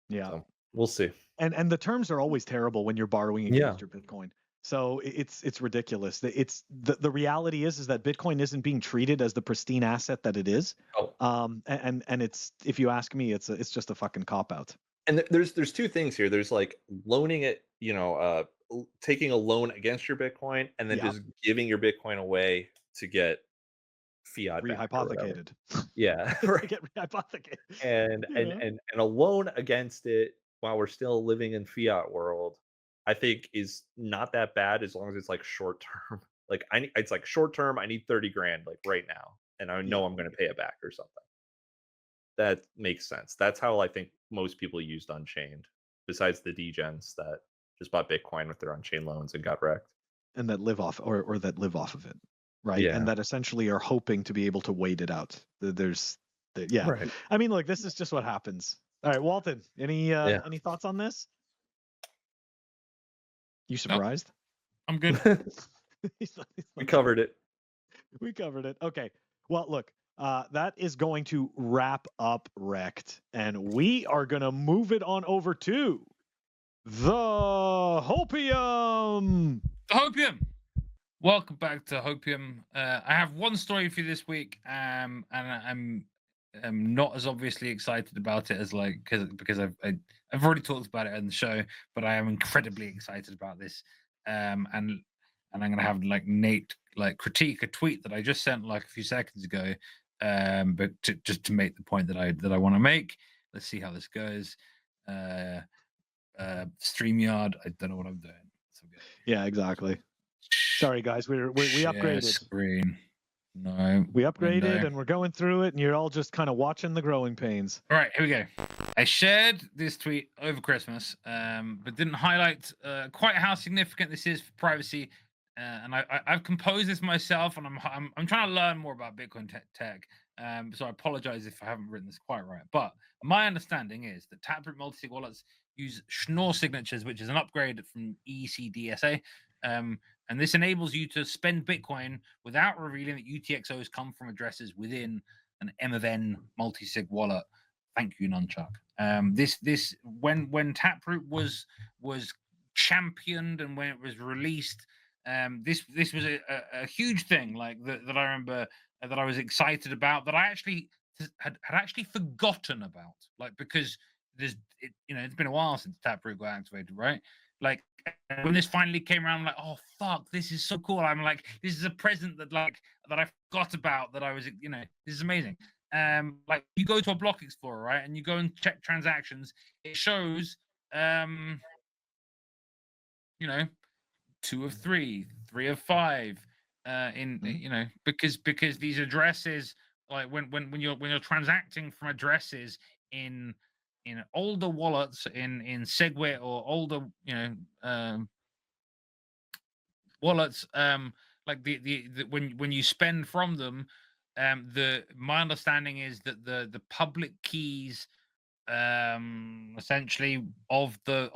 Yeah.
So we'll see.
And the terms are always terrible when you're borrowing
Yeah.
against your Bitcoin. So it's ridiculous. It's the reality is that Bitcoin isn't being treated as the pristine asset that it is.
Oh,
And it's, if you ask me, it's just a fucking cop out.
and there's two things here. There's like loaning it, taking a loan against your Bitcoin, and then
Yeah.
just giving your Bitcoin away to get fiat back or whatever.
Rehypothecated.
Yeah,
To
right.
get rehypothecated.
and
You
and
know?
and and a loan against it while we're still living in fiat world, I think is not that bad as long as it's like short term. Like it's like short term. I need 30 grand like right now, and I know
Yeah.
I'm going to pay it back or something. that makes sense. That's how I think most people used Unchained, besides the degens that just bought Bitcoin with their Unchained loans and got wrecked.
And that live off or that live off of it, right?
Yeah.
And that essentially are hoping to be able to wait it out. Yeah.
Right.
I mean, look, this is just what happens. All right, Walton, any thoughts on this? You surprised?
I'm good.
We covered it.
We covered it. Okay. Well, look, that is going to wrap up REKT, and we are going to move it on over to the Hopium.
Hopium. Welcome back to Hopium. I have one story for you this week, and I'm not as obviously excited about it as because I've already talked about it on the show, but I am incredibly excited about this. And I'm gonna have Nate critique a tweet that I just sent a few seconds ago, but just to make the point that I want to make. Let's see how this goes. StreamYard. I don't know what I'm doing.
Yeah, exactly. Sorry, guys. We upgraded.
Screen. No.
We upgraded
window.
and we're going through it, and you're all just kind of watching the growing pains.
All right, here we go. I shared this tweet over Christmas, but didn't highlight quite how significant this is for privacy. And I've composed this myself, and I'm trying to learn more about Bitcoin tech. So I apologize if I haven't written this quite right. But my understanding is that Taproot multisig wallets use Schnorr signatures, which is an upgrade from ECDSA. And this enables you to spend Bitcoin without revealing that UTXOs come from addresses within an M of N multisig wallet. Thank you, Nunchuk. This when Taproot was championed and when it was released, this was a huge thing that I remember that I was excited about, that I actually had actually forgotten about, because it's been a while since Taproot got activated, right? When this finally came around, I'm like, oh fuck, this is so cool. I'm like, this is a present that I forgot about, that I was, this is amazing. You go to a block explorer, right, and you go and check transactions, it shows 2 of 3, 3 of 5, because these addresses, when you're transacting from addresses in older wallets, in SegWit or older wallets, when you spend from them, my understanding is that the public keys, essentially of the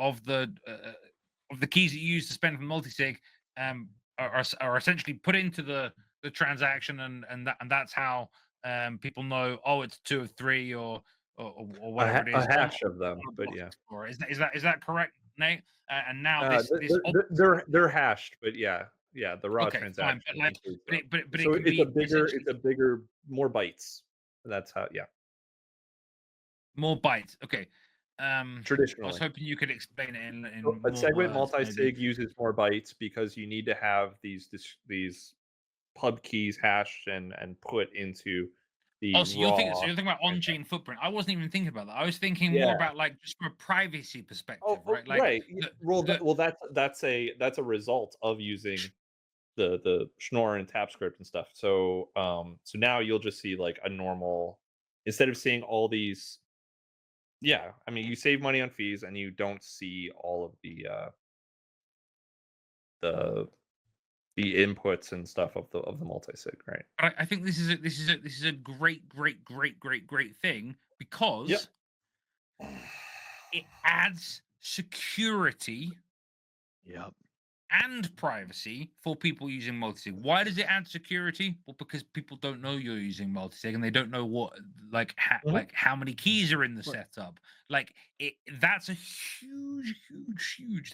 keys that you use to spend from multisig, are essentially put into the transaction, and that's how people know, oh, it's 2 of 3 or whatever it is.
A hash of them, but yeah.
Is that correct, Nate? And now
they're hashed, but yeah, the raw transaction.
But
it's a bigger, more bytes. That's how, yeah.
More bytes. Okay.
Traditionally,
I was hoping you could explain it in
a SegWit multisig uses more bytes because you need to have these pub keys hashed and put into the
so you're thinking about on-chain footprint. I wasn't even thinking about that. I was thinking more about just from a privacy perspective, right?
Right. That's a result of using the Schnorr and TapScript and stuff. So now you'll just see a normal, instead of seeing all these. Yeah, I mean, you save money on fees and you don't see all of the inputs and stuff of the multisig, right?
But I think this is a great thing, because it adds security.
Yep.
And privacy for people using multisig. Why does it add security? Well, because people don't know you're using multisig, and they don't know what how many keys are in the setup. That's a huge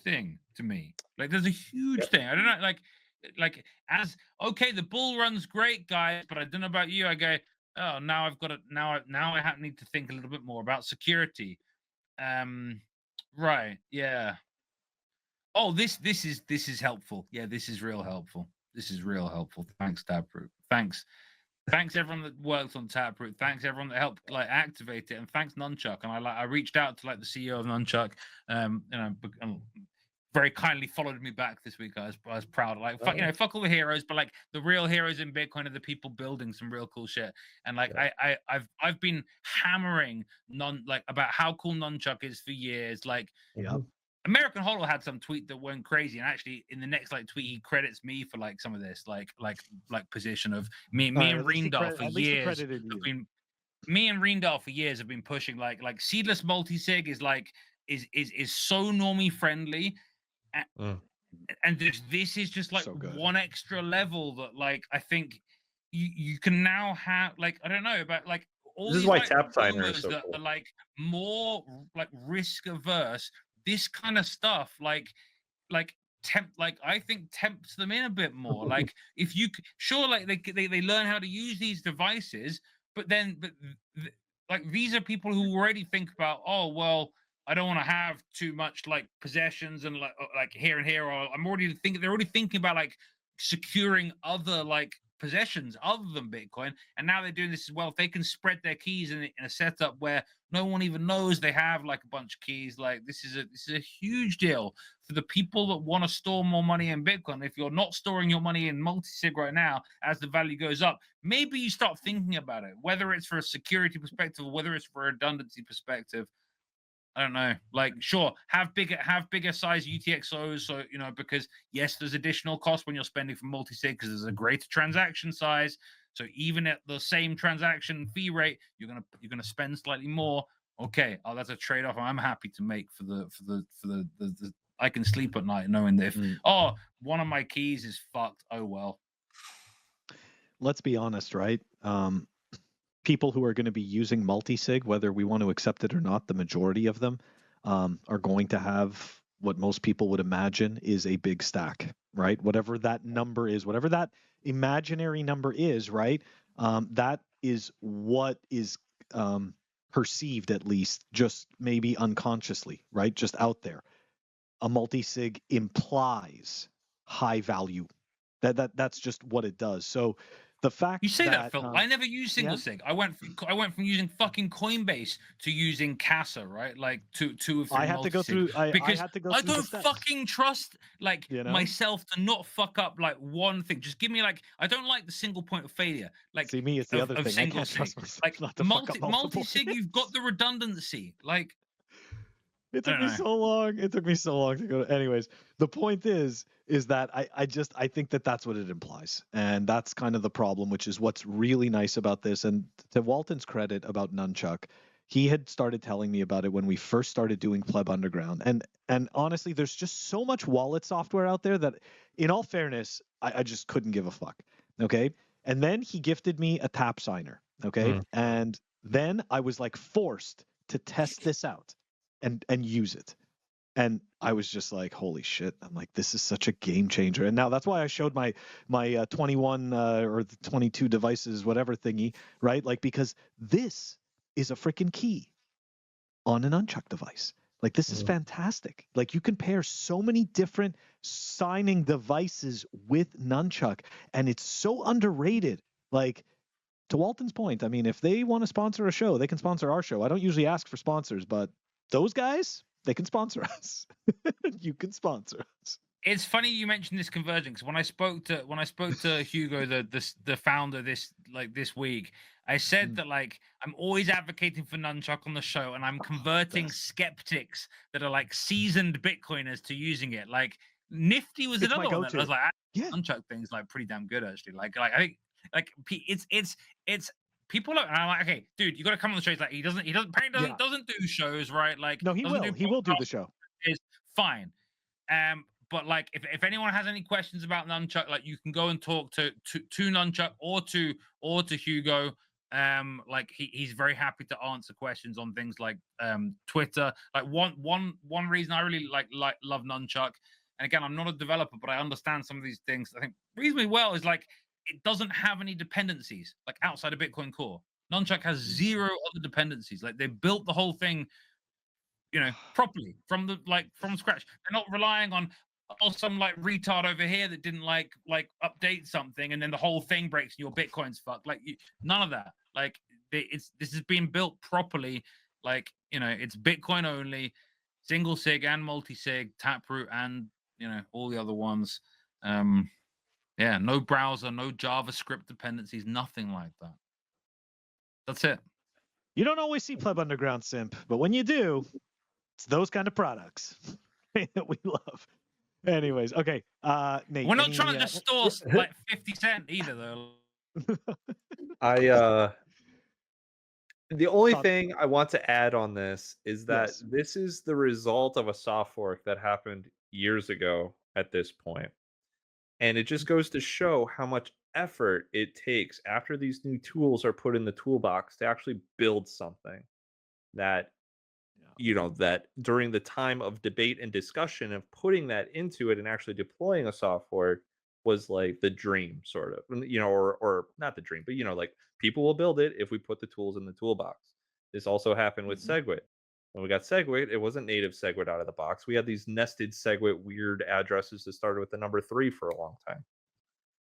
thing to me. There's a huge thing. I don't know. The bull run's great, guys, but I don't know about you. I go, oh, now I've got it. Now I need to think a little bit more about security. Right. Yeah. Oh, this is helpful. Yeah, this is real helpful. Thanks, Taproot. Thanks everyone that worked on Taproot. Thanks everyone that helped activate it, and thanks Nunchuk. And I reached out to the CEO of Nunchuk. very kindly followed me back this week. I was proud. Like, fuck, you know, fuck all the heroes, but like the real heroes in Bitcoin are the people building some real cool shit. And like, I've been hammering about how cool Nunchuk is for years. Like, American Hollow had some tweet that went crazy, and actually in the next like tweet he credits me for like some of this like position of me and Reendal for years. Me and Reendal for years have been pushing like seedless multisig is like is so normie friendly, and this is just like
So good.
one extra level that like I think you can now have like I don't know about like all
This is
these
why
like
tap signer is
boomers
so
that
cool.
are like more like risk averse. This kind of stuff like I think tempts them in a bit more. Like if you sure like they learn how to use these devices, but like these are people who already think about, oh well, I don't want to have too much like possessions and like here and here, or they're already thinking about like securing other like possessions other than Bitcoin, and now they're doing this as well. If they can spread their keys in a setup where no one even knows they have like a bunch of keys, like this is a huge deal for the people that want to store more money in Bitcoin. If you're not storing your money in multisig right now, as the value goes up, maybe you start thinking about it, whether it's for a security perspective or whether it's for a redundancy perspective. I don't know. Like, sure, have bigger size UTXOs, so you know, because yes, there's additional cost when you're spending for multisig because there's a greater transaction size. So even at the same transaction fee rate, you're gonna spend slightly more. Okay, oh, that's a trade-off I'm happy to make for the I can sleep at night knowing that if one of my keys is fucked, oh well.
Let's be honest, right? People who are going to be using multisig, whether we want to accept it or not, the majority of them are going to have what most people would imagine is a big stack, right? Whatever that number is, whatever that imaginary number is, right? That is what is perceived, at least, just maybe unconsciously, right? Just out there. A multisig implies high value. That's just what it does. So the fact
you say that, Phil. I never used single sig. I went from using fucking Coinbase to using Casa, right? Like two of three.
I had to go through. I
don't fucking trust like myself to not fuck up like one thing. Just give me like I don't like the single point of failure. Like
see me, it's the other thing. I can't trust myself
like
not to fuck up multiple
multisig. You've got the redundancy. Like
it took me so long. It took me so long to go. Anyways, the point is that I think that's what it implies, and that's kind of the problem, which is what's really nice about this. And to Walton's credit about Nunchuk, he had started telling me about it when we first started doing Pleb Underground, and honestly, there's just so much wallet software out there that, in all fairness, I just couldn't give a fuck. Okay, and then he gifted me a tap signer. Okay, and then I was like forced to test this out and use it. And I was just like, holy shit. I'm like, this is such a game changer. And now that's why I showed my 21 or the 22 devices, whatever thingy, right? Like, because this is a freaking key on an Nunchuk device. Like, this is fantastic. Like, you can pair so many different signing devices with Nunchuk, and it's so underrated. Like, to Walton's point, I mean, if they want to sponsor a show, they can sponsor our show. I don't usually ask for sponsors, but those guys, they can sponsor us. You can sponsor us.
It's funny you mentioned this conversion, because when I spoke to Hugo, the founder this week, I said that like I'm always advocating for Nunchuk on the show, and I'm converting skeptics that are like seasoned Bitcoiners to using it. Like Nifty was another one that I was like, Nunchuk thing's like pretty damn good actually. Like I think like it's people are, and I'm like, okay, dude, you got to come on the show. He's like, he doesn't do shows, right? Like,
no, he will do the show.
Is fine. But like, if anyone has any questions about Nunchuk, like, you can go and talk to Nunchuk or to Hugo. Like he's very happy to answer questions on things like Twitter. Like one reason I really love Nunchuk, and again, I'm not a developer, but I understand some of these things, I think, reasonably well, is like, it doesn't have any dependencies like outside of Bitcoin Core. Nunchuk has zero other dependencies. Like, they built the whole thing, you know, properly from scratch. They're not relying on some like retard over here that didn't like update something and then the whole thing breaks and your Bitcoin's fucked. Like, none of that. Like, this has been built properly. Like, you know, it's Bitcoin only. single sig and multi-sig, Taproot, and all the other ones. Yeah, no browser, no JavaScript dependencies, nothing like that. That's it.
You don't always see Pleb Underground simp, but when you do, it's those kind of products that we love. Anyways, okay. Nate,
We're not trying to distort like 50 Cent either, though.
The only thing I want to add on this is that
Yes.
this is the result of a soft fork that happened years ago at this point. And it just goes to show how much effort it takes after these new tools are put in the toolbox to actually build something that, that during the time of debate and discussion of putting that into it and actually deploying a soft fork was like the dream, sort of, or not the dream, but like people will build it if we put the tools in the toolbox. This also happened with SegWit. When we got SegWit, it wasn't native SegWit out of the box. We had these nested SegWit weird addresses that started with the number 3 for a long time.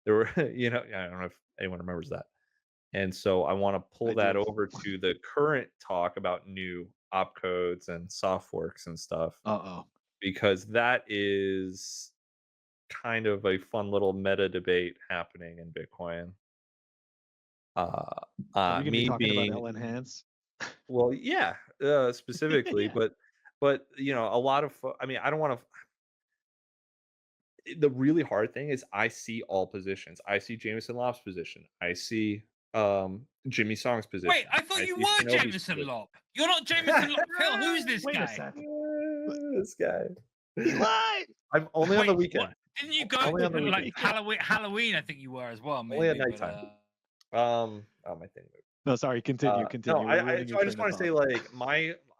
There were, I don't know if anyone remembers that. And so I want to pull that over to the current talk about new opcodes and soft forks and stuff. Because that is kind of a fun little meta debate happening in Bitcoin.
Are we going to be talking about LNhance?
Well, yeah, specifically,
Yeah.
but a lot of I don't want to. The really hard thing is I see all positions. I see Jameson Lop's position. I see Jimmy Song's position.
Wait, I thought you were Jameson Lop. You're not Jameson Lop. Phil, who's this
Wait
guy?
a second.
This guy.
He lied.
I'm only on the weekend.
What? Didn't you go
Only on the
like
weekend.
Halloween? I think you were as well. Maybe,
Only at nighttime.
But,
my thing moved.
No, sorry. Continue.
No, I just want to say, like,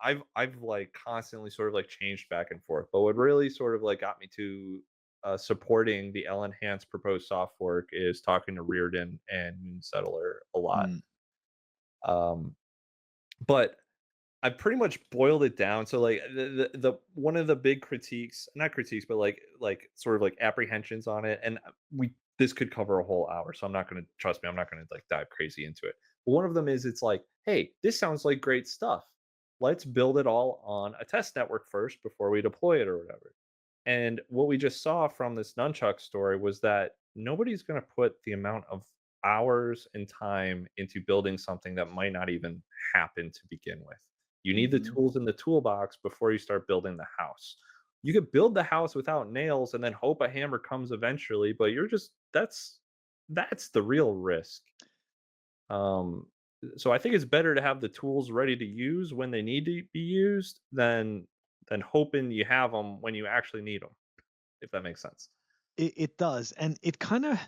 I've like constantly sort of like changed back and forth, but what really sort of like got me to supporting the LNhance proposed soft fork is talking to Reardon and Settler a lot. But I pretty much boiled it down. So like the one of the big critiques, not critiques, but like sort of like apprehensions on it, and this could cover a whole hour, so I'm not going to like dive crazy into it. But one of them is, it's like, hey, this sounds like great stuff. Let's build it all on a test network first before we deploy it or whatever. And what we just saw from this Nunchuk story was that nobody's going to put the amount of hours and time into building something that might not even happen to begin with. You need the tools in the toolbox before you start building the house. You could build the house without nails and then hope a hammer comes eventually, but that's the real risk. So I think it's better to have the tools ready to use when they need to be used than hoping you have them when you actually need them, if that makes sense.
It does, and it kind of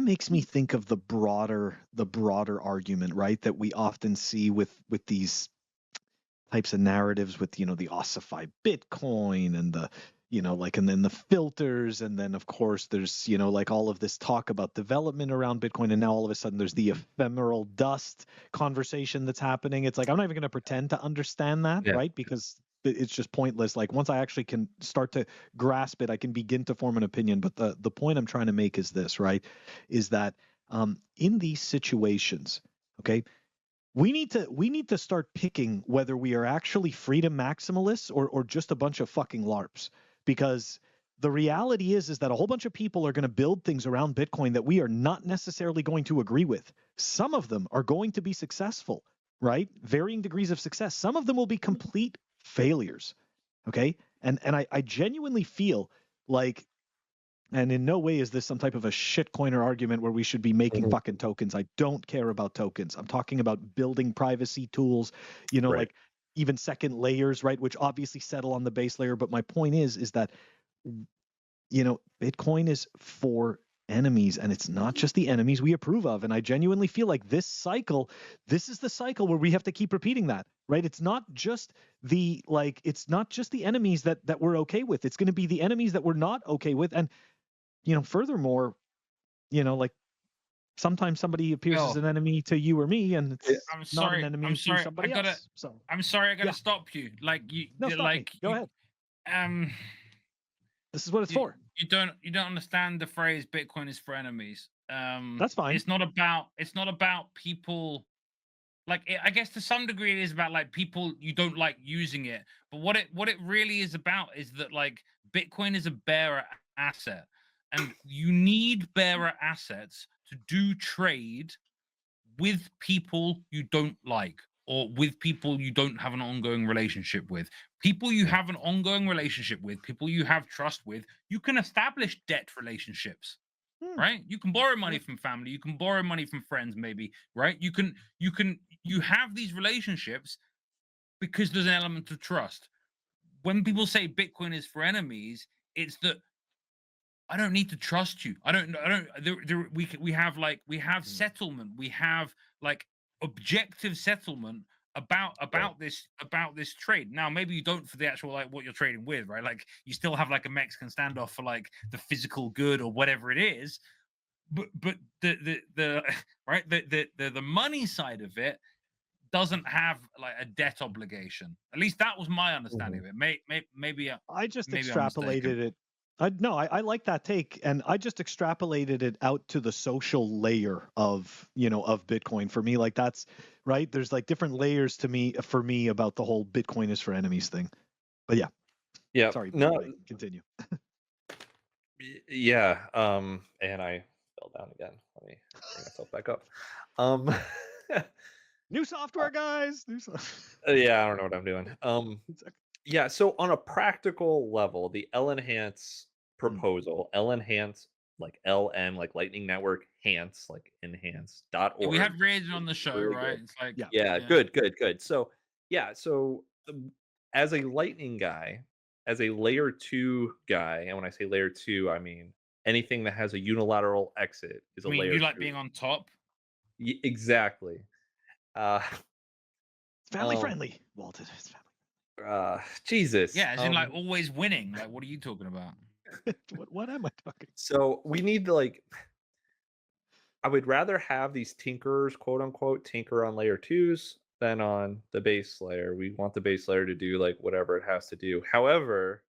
makes me think of the broader argument, right, that we often see with these types of narratives, with the ossify Bitcoin and the and then the filters, and then of course there's like all of this talk about development around Bitcoin, and now all of a sudden there's the ephemeral dust conversation that's happening. It's like, I'm not even going to pretend to understand that, right? Because it's just pointless. Like, once I actually can start to grasp it, I can begin to form an opinion. But the point I'm trying to make is this, right? Is that in these situations, okay, we need to start picking whether we are actually freedom maximalists or just a bunch of fucking LARPs. Because the reality is that a whole bunch of people are going to build things around Bitcoin that we are not necessarily going to agree with. Some of them are going to be successful, right? Varying degrees of success. Some of them will be complete failures, okay? And I genuinely feel like, and in no way is this some type of a shitcoiner argument where we should be making fucking tokens. I don't care about tokens. I'm talking about building privacy tools, like even second layers, right? Which obviously settle on the base layer. But my point is that, Bitcoin is for enemies, and it's not just the enemies we approve of. And I genuinely feel like this is the cycle where we have to keep repeating that, right? It's not just the enemies that we're okay with. It's going to be the enemies that we're not okay with. And, furthermore, like, sometimes somebody appears as an enemy to you or me, and it's not an enemy to somebody else. So
I'm sorry, I gotta stop you. Like,
Go ahead. This is what it's for.
You don't understand the phrase "Bitcoin is for enemies."
That's fine.
It's not about people like I guess to some degree it is about like people you don't like using it, but what it really is about is that like Bitcoin is a bearer asset, and you need bearer assets to do trade with people you don't like or with people you don't have an ongoing relationship with. People you have an ongoing relationship with, people you have trust with, you can establish debt relationships. Right? You can borrow money from family, you can borrow money from friends, maybe, right? You have these relationships because there's an element of trust. When people say Bitcoin is for enemies, it's that I don't need to trust you. We have settlement, we have like objective settlement about this trade. Now maybe you don't for the actual like what you're trading with, right? Like you still have like a Mexican standoff for like the physical good or whatever it is, but the right the money side of it doesn't have like a debt obligation. At least that was my understanding of it. Maybe
I just
maybe I'm
extrapolated
mistaken.
it. I like that take, and I just extrapolated it out to the social layer of Bitcoin. For me, like that's right. There's like different layers to me for me about the whole Bitcoin is for enemies thing. But
Yeah.
sorry,
No.
Blake, continue.
Yeah. And I fell down again. Let me bring myself back up.
New software, guys. New
Yeah, I don't know what I'm doing. Yeah, so on a practical level, the LNhance proposal, LNhance, like LN, like Lightning Network, Hance, like enhance.org.
We have raised it on the show,
really
right?
good.
It's like
Yeah, good. So yeah, so as a Lightning guy, as a layer 2 guy, and when I say layer 2, I mean anything that has a unilateral exit is a
I mean,
layer
you like
2.
being on top.
Exactly.
Family friendly, Walton. It's family.
Jesus.
Yeah, as in like always winning. Like, what are you talking about?
What am I talking?
So we need to like. I would rather have these tinkerers, quote unquote, tinker on layer 2s than on the base layer. We want the base layer to do like whatever it has to do. However,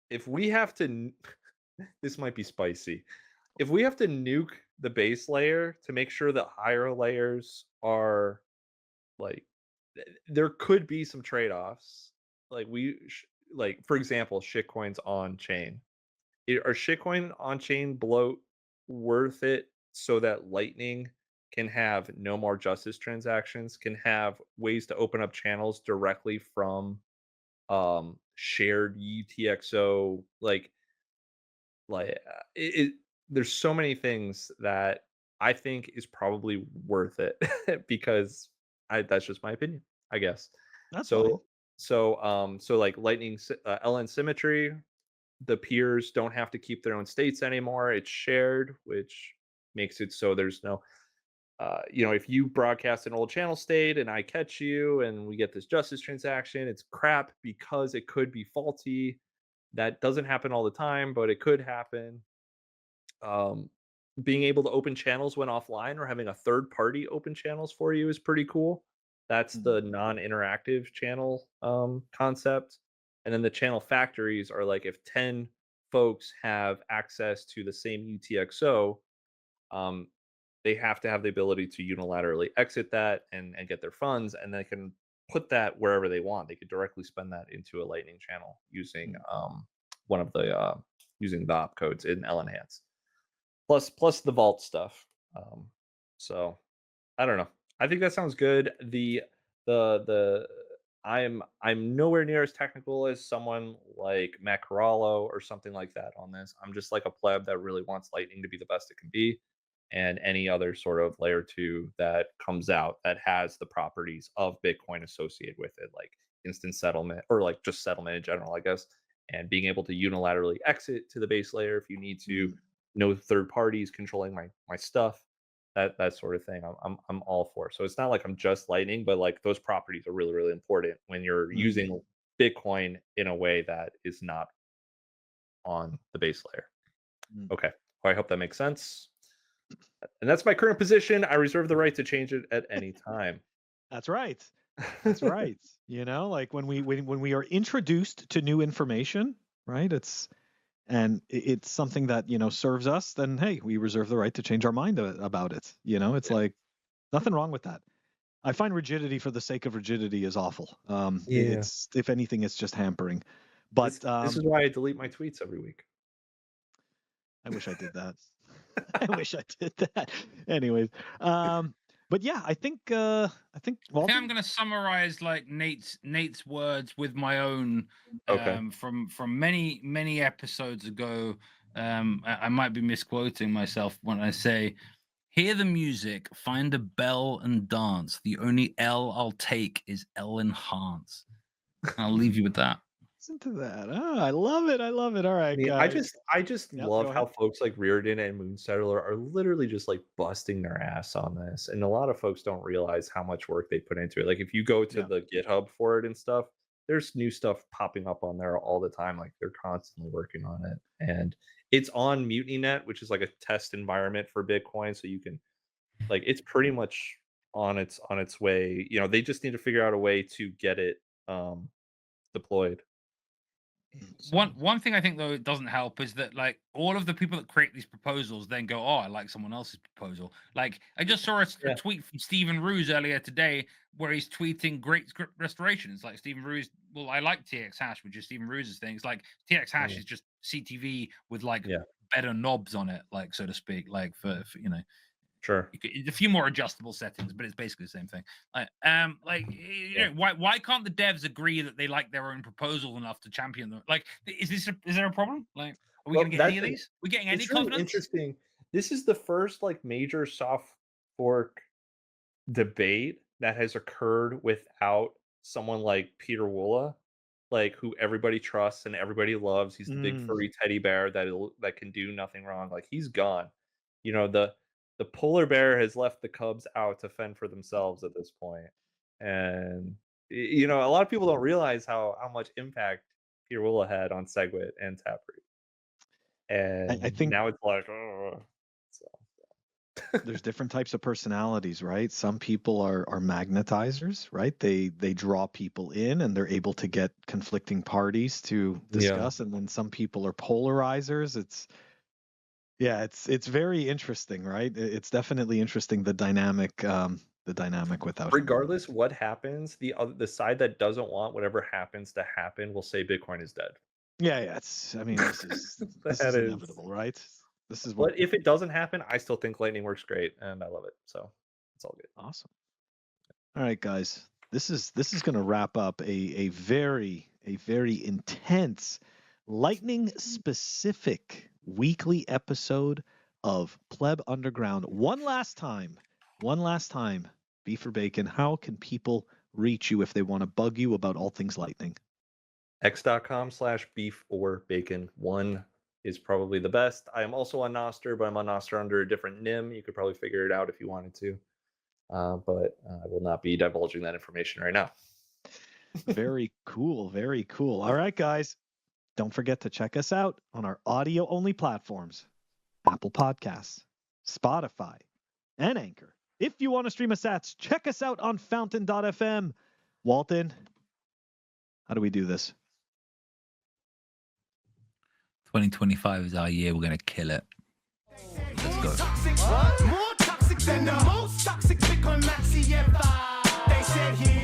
if we have to, this might be spicy. If we have to nuke the base layer to make sure that higher layers are like, there could be some trade-offs. Like like for example, shitcoins on chain. Are shitcoin on chain bloat worth it so that Lightning can have no more justice transactions, can have ways to open up channels directly from shared UTXO, like there's so many things that I think is probably worth it because that's just my opinion, I guess.
That's
so
fine.
so like Lightning LN symmetry, the peers don't have to keep their own states anymore. It's shared, which makes it so there's no if you broadcast an old channel state and I catch you and we get this justice transaction, it's crap because it could be faulty. That doesn't happen all the time, but it could happen. Being able to open channels when offline or having a third party open channels for you is pretty cool. That's the non-interactive channel concept. And then the channel factories are like if 10 folks have access to the same UTXO, they have to have the ability to unilaterally exit that and get their funds, and they can put that wherever they want. They could directly spend that into a Lightning channel using one of the using the opcodes in LNhance. Plus the vault stuff. So I don't know. I think that sounds good. I'm nowhere near as technical as someone like Matt Corallo or something like that on this. I'm just like a pleb that really wants Lightning to be the best it can be, and any other sort of layer 2 that comes out that has the properties of Bitcoin associated with it, like instant settlement or like just settlement in general, I guess, and being able to unilaterally exit to the base layer if you need to. No third parties controlling my stuff, that sort of thing. I'm all for. So it's not like I'm just Lightning, but like those properties are really, really important when you're using Bitcoin in a way that is not on the base layer. Okay, well, I hope that makes sense. And that's my current position. I reserve the right to change it at any time.
That's right. That's right. Like when we are introduced to new information, right? It's something that serves us. Then hey, we reserve the right to change our mind about it. It's like Nothing wrong with that. I find rigidity for the sake of rigidity is awful.
Yeah.
It's, if anything, it's just hampering. But
This is why I delete my tweets every week.
I wish I did that. I wish I did that. Anyways, but yeah, I think
I
Walton,
think I'm going to summarize like Nate's words with my own
Okay.
from many episodes ago. I might be misquoting myself when I say, hear the music, find a bell and dance. The only L I'll take is LNhance. I'll leave you with that.
listen to that. Oh, I love it. I love it. All right,
I mean,
guys.
I just
Yep,
love
go
how
ahead.
folks like Reardon and Moonsettler are literally just like busting their ass on this, and a lot of folks don't realize how much work they put into it. Like if you go to
Yeah.
the GitHub for it and stuff, there's new stuff popping up on there all the time. Like they're constantly working on it, and it's on MutinyNet, which is like a test environment for Bitcoin, so you can like it's pretty much on its way. You know, they just need to figure out a way to get it deployed.
One thing I think though it doesn't help is that like all of the people that create these proposals then go, oh, I like someone else's proposal. Like I just saw a tweet from Stephen Ruse earlier today where he's tweeting great script restoration. It's like Stephen Ruse, well, I like TX hash, which is Stephen Ruse's thing. It's like TX hash is just CTV with like better knobs on it, like so to speak, like for you know.
Sure.
A few more adjustable settings, but it's basically the same thing. You know, why can't the devs agree that they like their own proposal enough to champion them? Like, is there a problem? Like, are we going to get any of these? Are we getting any
It's really
confidence?
interesting. This is the first like major soft fork debate that has occurred without someone like Peter Woola, like who everybody trusts and everybody loves. He's the big furry teddy bear that can do nothing wrong. Like he's gone. You know, the polar bear has left the cubs out to fend for themselves at this point. And you know, a lot of people don't realize how much impact Peter Woola had on Segwit and Taproot. And
I think
now it's like, oh, so.
There's different types of personalities, right? Some people are magnetizers, right? They draw people in and they're able to get conflicting parties to discuss. And then some people are polarizers. It's very interesting, right? It's definitely interesting, the dynamic without.
Regardless what happens, the side that doesn't want whatever happens to happen will say Bitcoin is dead.
It's, I mean, this is inevitable, right? This is what.
But if it doesn't happen, I still think Lightning works great, and I love it. So it's all good.
Awesome. All right, guys. This is going to wrap up a very intense Lightning specific weekly episode of Pleb Underground. One last time, BeefOrBacon, how can people reach you if they want to bug you about all things Lightning?
x.com/BeefOrBacon. One is probably the best. I am also on Nostr, but I'm on Nostr under a different nym. You could probably figure it out if you wanted to. But I will not be divulging that information right now.
Very cool. Very cool. All right, guys. Don't forget to check us out on our audio-only platforms, Apple Podcasts, Spotify, and Anchor. If you want to stream us sats, check us out on fountain.fm. Walton, how do we do this?
2025 is our year. We're going to kill it. Let's go.
More toxic than the most toxic Bitcoin maxi ever. They said he